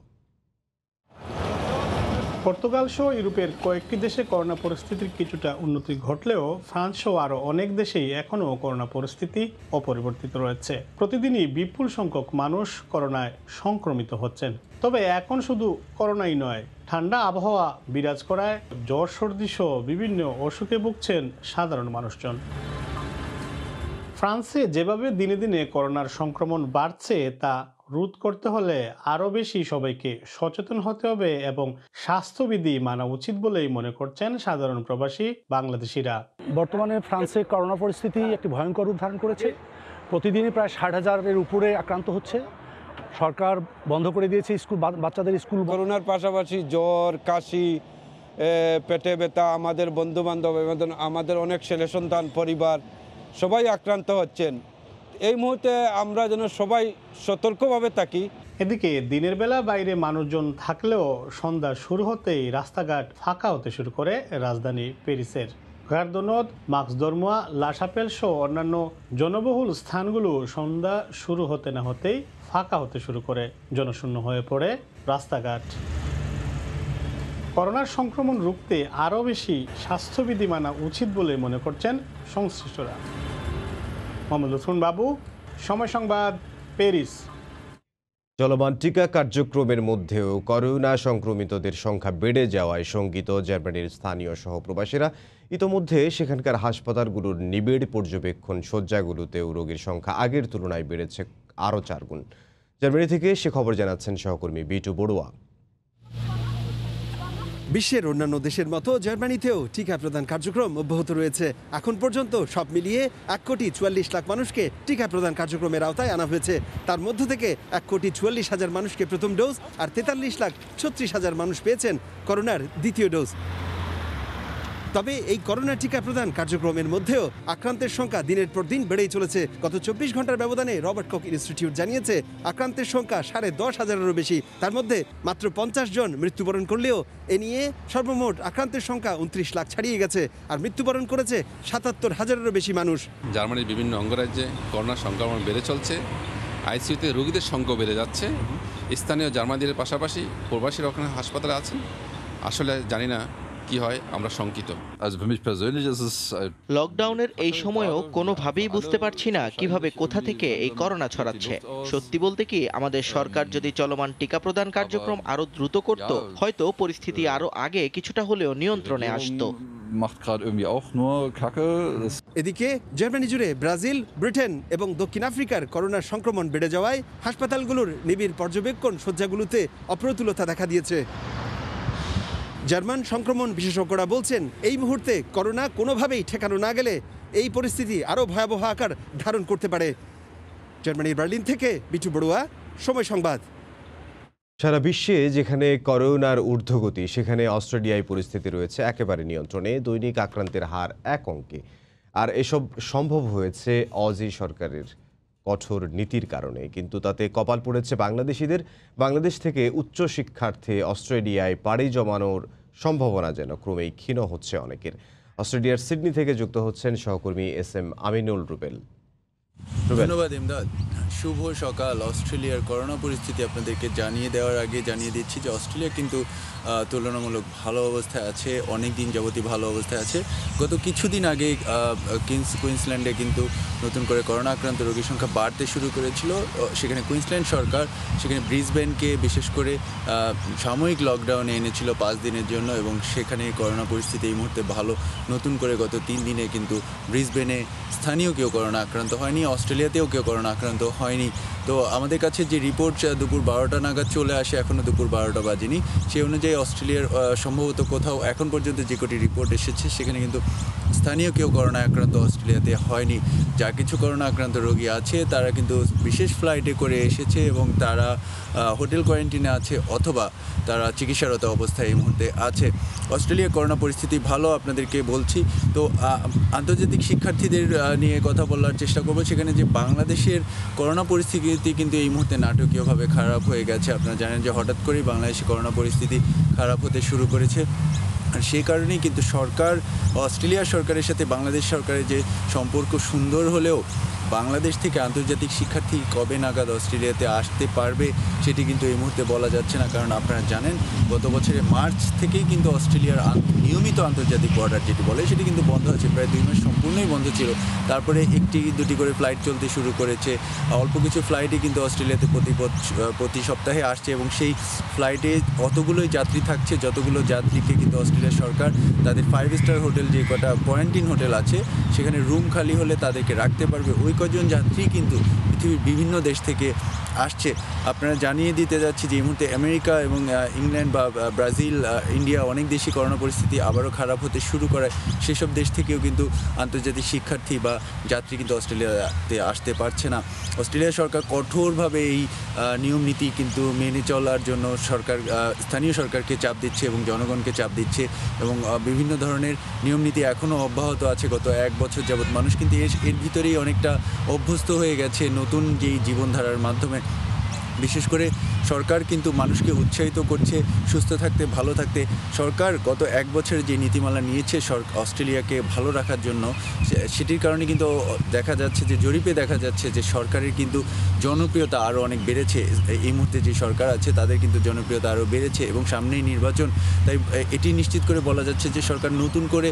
পর্তুগাল সহ ইউরোপের কয়েকটি দেশে করোনা পরিস্থিতির কিছুটা উন্নতি ঘটলেও ফ্রান্স সহ আরও অনেক দেশেই এখনও করোনা পরিস্থিতি অপরিবর্তিত রয়েছে। প্রতিদিনই বিপুল সংখ্যক মানুষ করোনায় সংক্রমিত হচ্ছেন। তবে এখন শুধু করোনাই নয়, ঠান্ডা আবহাওয়া বিরাজ করায় জ্বর সর্দি সহ বিভিন্ন অসুখে ভুগছেন সাধারণ মানুষজন। ফ্রান্সে যেভাবে দিনে দিনে করোনার সংক্রমণ বাড়ছে তা রোধ করতে হলে আরও বেশি সবাইকে সচেতন হতে হবে এবং স্বাস্থ্যবিধি মানা উচিত বলেই মনে করছেন সাধারণ প্রবাসী বাংলাদেশিরা। বর্তমানে ফ্রান্সে করোনা পরিস্থিতি একটি ভয়ঙ্কর রূপ ধারণ করেছে। প্রতিদিনই প্রায় 60,000-এর উপরে আক্রান্ত হচ্ছে। সরকার বন্ধ করে দিয়েছে বাচ্চাদের স্কুল। করোনার পাশাপাশি জ্বর, কাশি, পেটে ব্যথা, আমাদের বন্ধুবান্ধব, আমাদের অনেক ছেলে সন্তান, পরিবার সবাই আক্রান্ত হচ্ছেন। এই মুহূর্তে আমরা যেন সবাই সতর্কভাবে থাকি। এদিকে দিনের বেলা বাইরে মানুষজন থাকলেও সন্ধ্যা শুরু হতেই রাস্তাঘাট ফাঁকা হতে শুরু করে রাজধানী প্যারিসের গার্দনদ, মাক্স দরমোয়া, লা শাপেল সহ অন্যান্য জনবহুল স্থানগুলো সন্ধ্যা শুরু হতে না হতেই ফাঁকা হতে শুরু করে, জনশূন্য হয়ে পড়ে রাস্তাঘাট। করোনার সংক্রমণ রুখতে আরও বেশি স্বাস্থ্যবিধি মানা উচিত বলে মনে করছেন সংশ্লিষ্টরা। মোহাম্মদ লুৎফুন বাবু, সময় সংবাদ, প্যারিস। চলমান টিকা কার্যক্রমের মধ্যেও করোনা সংক্রমিতদের সংখ্যা বেড়ে যাওয়ায় শঙ্কিত জার্মানির স্থানীয় সহপ্রবাসীরা। ইতোমধ্যে সেখানকার হাসপাতালগুলোর নিবিড় পর্যবেক্ষণ শয্যাগুলোতেও রোগীর সংখ্যা আগের তুলনায় বেড়েছে আরও 4 গুণ। জার্মানি থেকে সে খবর জানাচ্ছেন সহকর্মী বিটু বড়ুয়া। বিশ্বের অন্যান্য দেশের মতো জার্মানিতেও টিকা প্রদান কার্যক্রম অব্যাহত রয়েছে। এখন পর্যন্ত সব মিলিয়ে 1,44,00,000 মানুষকে টিকা প্রদান কার্যক্রমের আওতায় আনা হয়েছে। তার মধ্য থেকে 1,44,000 মানুষকে প্রথম ডোজ আর 43,36,000 মানুষ পেয়েছেন করোনার দ্বিতীয় ডোজ। তবে এই করোনা টিকা প্রদান কার্যক্রমের মধ্যেও আক্রান্তের সংখ্যা দিনের পর দিন বেড়েই চলেছে। গত 24 ঘন্টার ব্যবধানে রবার্ট কখ ইনস্টিটিউট জানিয়েছে আক্রান্তের সংখ্যা 10,500-এরও বেশি। তার মধ্যে মাত্র 50 জন মৃত্যুবরণ করলেও এ নিয়ে সর্বমোট আক্রান্তের সংখ্যা 29 লাখ ছাড়িয়ে গেছে আর মৃত্যুবরণ করেছে 77,000-এরও বেশি মানুষ। জার্মানির বিভিন্ন অঙ্গরাজ্যে করোনা সংক্রমণ বেড়ে চলছে, আইসিইউতে রোগীদের সংখ্যা বেড়ে যাচ্ছে। স্থানীয় জার্মানিদের পাশাপাশি প্রবাসীরা ওখানে হাসপাতালে আছেন। আসলে জানি না কি হয়, আমরা শঙ্কিত। লকডাউনের এই সময়েও কোনোভাবেই বুঝতে পারছি না কিভাবে কোথা থেকে এই করোনা ছড়াচ্ছে। সত্যি বলতে কি, আমাদের সরকার যদি চলমান টিকা প্রদান কার্যক্রম আরো দ্রুত করত, হয়তো পরিস্থিতি আরো আগে কিছুটা হলেও নিয়ন্ত্রণে আসতো। এদিকে জার্মানি জুড়ে ব্রাজিল, ব্রিটেন এবং দক্ষিণ আফ্রিকার করোনার সংক্রমণ বেড়ে যাওয়ায় হাসপাতালগুলোর নিবিড় পর্যবেক্ষণ শয্যাগুলোতে অপ্রতুলতা দেখা দিয়েছে। জার্মান সংক্রমণ বিশেষজ্ঞরা বলছেন এই মুহূর্তে করোনা কোনোভাবেই ঠেকানো না গেলে এই পরিস্থিতি আরও ভয়াবহ আকার ধারণ করতে পারে। জার্মানির বার্লিন থেকে বিটু বড়ুয়া, সময় সংবাদ। সারা বিশ্বে যেখানে করোনার ঊর্ধ্বগতি, সেখানে অস্ট্রেলিয়ায় পরিস্থিতি রয়েছে একেবারে নিয়ন্ত্রণে। দৈনিক আক্রান্তের হার 1 অঙ্কে। আর এসব সম্ভব হয়েছে অজি সরকারের কঠোর নীতির কারণে। কিন্তু তাতে কপাল পড়েছে বাংলাদেশিদের। বাংলাদেশ থেকে উচ্চ শিক্ষার্থে অস্ট্রেলিয়ায় পাড়ি জমানোর সম্ভাবনা যেন ক্রমেই ক্ষীণ হচ্ছে অনেকের। অস্ট্রেলিয়ার সিডনি থেকে যুক্ত হচ্ছেন সহকর্মী SM আমিনুল রুবেল। ধন্যবাদ ইমদাদ। শুভ সকাল। অস্ট্রেলিয়ার করোনা পরিস্থিতি আপনাদেরকে জানিয়ে দেওয়ার আগে জানিয়ে দিচ্ছি যে অস্ট্রেলিয়া কিন্তু তুলনামূলক ভালো অবস্থায় আছে, অনেক দিন যাবতই ভালো অবস্থায় আছে। গত কিছুদিন আগে কুইন্সল্যান্ডে কিন্তু নতুন করে করোনা আক্রান্ত রোগীর সংখ্যা বাড়তে শুরু করেছিল। সেখানে কুইন্সল্যান্ড সরকার সেখানে ব্রিসবেনকে বিশেষ করে সাময়িক লকডাউনে এনেছিল 5 দিনের জন্য এবং সেখানে করোনা পরিস্থিতি এই মুহূর্তে ভালো। নতুন করে গত 3 দিনে কিন্তু ব্রিসবেনে স্থানীয় কেউ করোনা আক্রান্ত হয়নি, অস্ট্রেলিয়াতেও কেউ করোনা আক্রান্ত হয়নি। তো আমাদের কাছে যে রিপোর্ট দুপুর 12টা নাগাদ চলে আসে, এখনও দুপুর 12টা বাজেনি, সেই অনুযায়ী অস্ট্রেলিয়ার সম্ভবত কোথাও এখন পর্যন্ত যে কটি রিপোর্ট এসেছে সেখানে কিন্তু স্থানীয় কেউ করোনা আক্রান্ত অস্ট্রেলিয়াতে হয়নি। যা কিছু করোনা আক্রান্ত রোগী আছে তারা কিন্তু বিশেষ ফ্লাইটে করে এসেছে এবং তারা হোটেল কোয়ারেন্টিনে আছে অথবা তারা চিকিৎসারত অবস্থায় এই মুহূর্তে আছে। অস্ট্রেলিয়ার করোনা পরিস্থিতি ভালো আপনাদেরকে বলছি। তো আন্তর্জাতিক শিক্ষার্থীদের নিয়ে কথা বলার চেষ্টা করব। সেখানে যে বাংলাদেশের করোনা পরিস্থিতি কিন্তু এই মুহূর্তে নাটকীয়ভাবে খারাপ হয়ে গেছে। আপনারা জানেন যে হঠাৎ করেই বাংলাদেশে করোনা পরিস্থিতি খারাপ হতে শুরু করেছে। আর সেই কারণেই কিন্তু সরকার, অস্ট্রেলিয়ার সরকারের সাথে বাংলাদেশ সরকারের যে সম্পর্ক সুন্দর হলেও বাংলাদেশ থেকে আন্তর্জাতিক শিক্ষার্থী কবে নাগাদ অস্ট্রেলিয়াতে আসতে পারবে সেটি কিন্তু এই মুহূর্তে বলা যাচ্ছে না। কারণ আপনারা জানেন গত বছরের মার্চ থেকেই কিন্তু অস্ট্রেলিয়ার নিয়মিত আন্তর্জাতিক বর্ডার যেটি বলে সেটি কিন্তু বন্ধ আছে, প্রায় 2 মাস সম্পূর্ণই বন্ধ ছিল। তারপরে 1-2টি করে ফ্লাইট চলতে শুরু করেছে। অল্প কিছু ফ্লাইটই কিন্তু অস্ট্রেলিয়াতে প্রতি সপ্তাহে আসছে এবং সেই ফ্লাইটে অতগুলোই যাত্রী থাকছে যতগুলো যাত্রীকে কিন্তু অস্ট্রেলিয়ার সরকার তাদের 5 স্টার হোটেল, যে কটা কোয়ারেন্টিন হোটেল আছে সেখানে রুম খালি হলে তাদেরকে রাখতে পারবে, ওই কজন যাত্রী কিন্তু পৃথিবীর বিভিন্ন দেশ থেকে আসছে। আপনারা জানিয়ে দিতে যাচ্ছি যে এই মুহূর্তে আমেরিকা এবং ইংল্যান্ড বা ব্রাজিল, ইন্ডিয়া অনেক দেশই করোনা পরিস্থিতি আবারও খারাপ হতে শুরু করায় সেসব দেশ থেকেও কিন্তু আন্তর্জাতিক শিক্ষার্থী বা যাত্রী কিন্তু অস্ট্রেলিয়াতে আসতে পারছে না। অস্ট্রেলিয়া সরকার কঠোরভাবে এই নিয়ম নীতি কিন্তু মেনে চলার জন্য সরকার স্থানীয় সরকারকে চাপ দিচ্ছে এবং জনগণকে চাপ দিচ্ছে এবং বিভিন্ন ধরনের নিয়ম নীতি এখনও অব্যাহত আছে। গত 1 বছর যাবৎ মানুষ কিন্তু এর ভিতরেই অনেকটা অভ্যস্ত হয়ে গেছে নতুন যেই জীবনধারার মাধ্যমে। বিশেষ করে সরকার কিন্তু মানুষকে উৎসাহিত করছে সুস্থ থাকতে, ভালো থাকতে। সরকার গত 1 বছরে যে নীতিমালা নিয়েছে অস্ট্রেলিয়াকে ভালো রাখার জন্য, সেটির কারণে কিন্তু দেখা যাচ্ছে যে জরিপে দেখা যাচ্ছে যে সরকারের কিন্তু জনপ্রিয়তা আরও অনেক বেড়েছে। এই মুহূর্তে যে সরকার আছে তাদের কিন্তু জনপ্রিয়তা আরও বেড়েছে এবং সামনেই নির্বাচন। তাই এটি নিশ্চিত করে বলা যাচ্ছে যে সরকার নতুন করে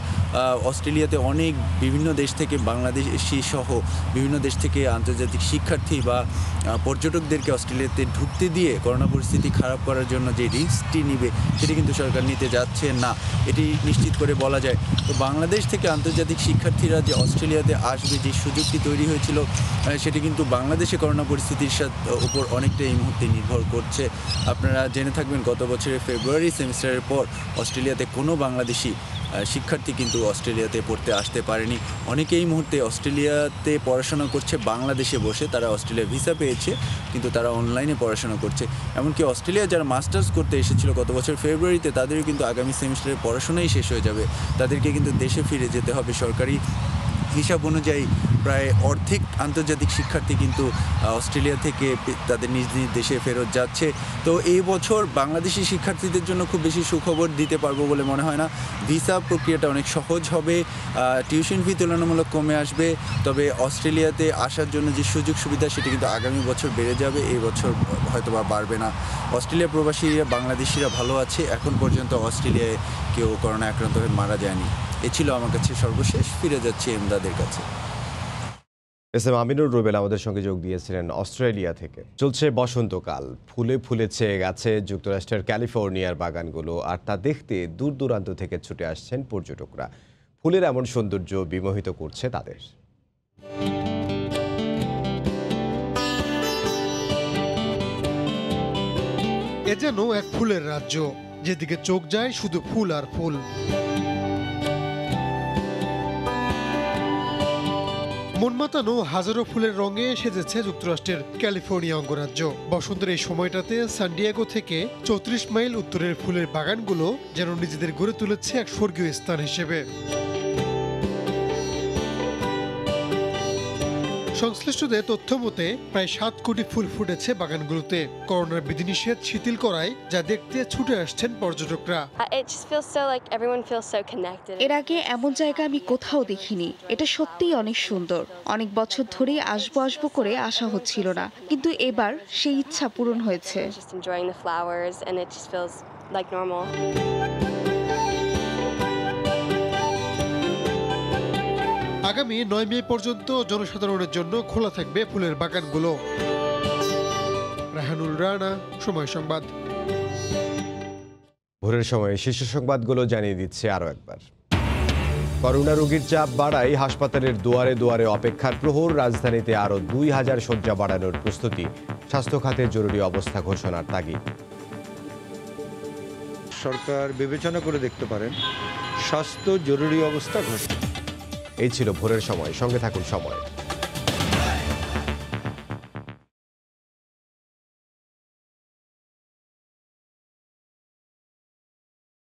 অস্ট্রেলিয়াতে অনেক বিভিন্ন দেশ থেকে, বাংলাদেশি সহ বিভিন্ন দেশ থেকে আন্তর্জাতিক শিক্ষার্থী বা পর্যটকদেরকে অস্ট্রেলিয়াতে ঢুকতে দিয়ে করোনা পরিস্থিতি খারাপ করার জন্য যে রিস্কটি নিবে সেটি কিন্তু সরকার নিতে যাচ্ছে না, এটি নিশ্চিত করে বলা যায়। তো বাংলাদেশ থেকে আন্তর্জাতিক শিক্ষার্থীরা যে অস্ট্রেলিয়াতে আসবে, যে সুযোগটি তৈরি হয়েছিল সেটি কিন্তু বাংলাদেশে করোনা পরিস্থিতির উপর অনেকটা এই মুহূর্তে নির্ভর করছে। আপনারা জেনে থাকবেন গত বছরের ফেব্রুয়ারি সেমিস্টারের পর অস্ট্রেলিয়াতে কোনো বাংলাদেশি শিক্ষার্থী কিন্তু অস্ট্রেলিয়াতে পড়তে আসতে পারেনি। অনেকে এই মুহূর্তে অস্ট্রেলিয়াতে পড়াশোনা করছে বাংলাদেশে বসে, তারা অস্ট্রেলিয়া ভিসা পেয়েছে কিন্তু তারা অনলাইনে পড়াশোনা করছে। এমনকি অস্ট্রেলিয়া যারা মাস্টার্স করতে এসেছিল গত বছর ফেব্রুয়ারিতে, তাদেরও কিন্তু আগামী সেমিস্টারের পড়াশোনাই শেষ হয়ে যাবে, তাদেরকে কিন্তু দেশে ফিরে যেতে হবে। সরকারি হিসাব অনুযায়ী প্রায় অর্ধেক আন্তর্জাতিক শিক্ষার্থী কিন্তু অস্ট্রেলিয়া থেকে তাদের নিজ নিজ দেশে ফেরত যাচ্ছে। তো এই বছর বাংলাদেশি শিক্ষার্থীদের জন্য খুব বেশি সুখবর দিতে পারবো বলে মনে হয় না। ভিসা প্রক্রিয়াটা অনেক সহজ হবে, টিউশন ফি তুলনামূলক কমে আসবে, তবে অস্ট্রেলিয়াতে আসার জন্য যে সুযোগ সুবিধা সেটি কিন্তু আগামী বছর বেড়ে যাবে, এই বছর হয়তো বা বাড়বে না। অস্ট্রেলিয়া প্রবাসীরা, বাংলাদেশিরা ভালো আছে, এখন পর্যন্ত অস্ট্রেলিয়ায় কেউ করোনা আক্রান্ত হয়ে মারা যায়নি। এ ছিল আমার কাছে সর্বশেষ। ফিরে যাচ্ছি এমদাদের কাছে। এস এম আমিনুর রুবেল আমাদের সঙ্গে যোগ দিয়েছিলেন অস্ট্রেলিয়া থেকে। চলছে বসন্তকাল, ফুলে ফুলে ছেয়ে গেছে যুক্তরাষ্ট্রের ক্যালিফোর্নিয়ার বাগানগুলো, আর তা দেখতে দূর দূরান্ত থেকে ছুটে আসছেন পর্যটকরা। ফুলের এমন সৌন্দর্য বিমোহিত করছে তাদের। এ যেন এক ফুলের রাজ্য, যেদিকে চোখ যায় শুধু ফুল আর ফুল। মনমাতানো হাজারো ফুলের রঙে সেজেছে যুক্তরাষ্ট্রের ক্যালিফোর্নিয়া অঙ্গরাজ্য। বসন্তের এই সময়টাতে সান ডিয়েগো থেকে 34 মাইল উত্তরের ফুলের বাগানগুলো যেন নিজেদের গড়ে তুলেছে এক স্বর্গীয় স্থান হিসেবে। সংশ্লিষ্টদের তথ্য মতে প্রায় 7 কোটি ফুল ফুটেছে বাগানগুলোতে। করোনার বিধিনিষেধ শিথিল করায় যা দেখতে ছুটে আসছেন পর্যটকরা। এর আগে এমন জায়গা আমি কোথাও দেখিনি। এটা সত্যিই অনেক সুন্দর। অনেক বছর ধরেই আসবো করে আসা হচ্ছিল না, কিন্তু এবার সেই ইচ্ছা পূরণ হয়েছে। আগামী 9 মে পর্যন্ত জনসাধারণের জন্য খোলা থাকবে ফুলের বাগানগুলো। রাহানুল রানা, সময় সংবাদ। ভোরের সময় শীর্ষ সংবাদগুলো জানিয়ে দিচ্ছে আরও একবার। করোনা রোগীর চাপ বাড়ায় হাসপাতালের দুয়ারে দুয়ারে অপেক্ষার প্রহর। রাজধানীতে আরও 2000 শয্যা বাড়ানোর প্রস্তুতি। স্বাস্থ্য খাতে জরুরি অবস্থা ঘোষণার তাগিদ। সরকার বিবেচনা করে দেখতে পারেন স্বাস্থ্য জরুরি অবস্থা ঘোষণা। এই ছিল ভোরের সময়। সঙ্গে থাকুন সময়।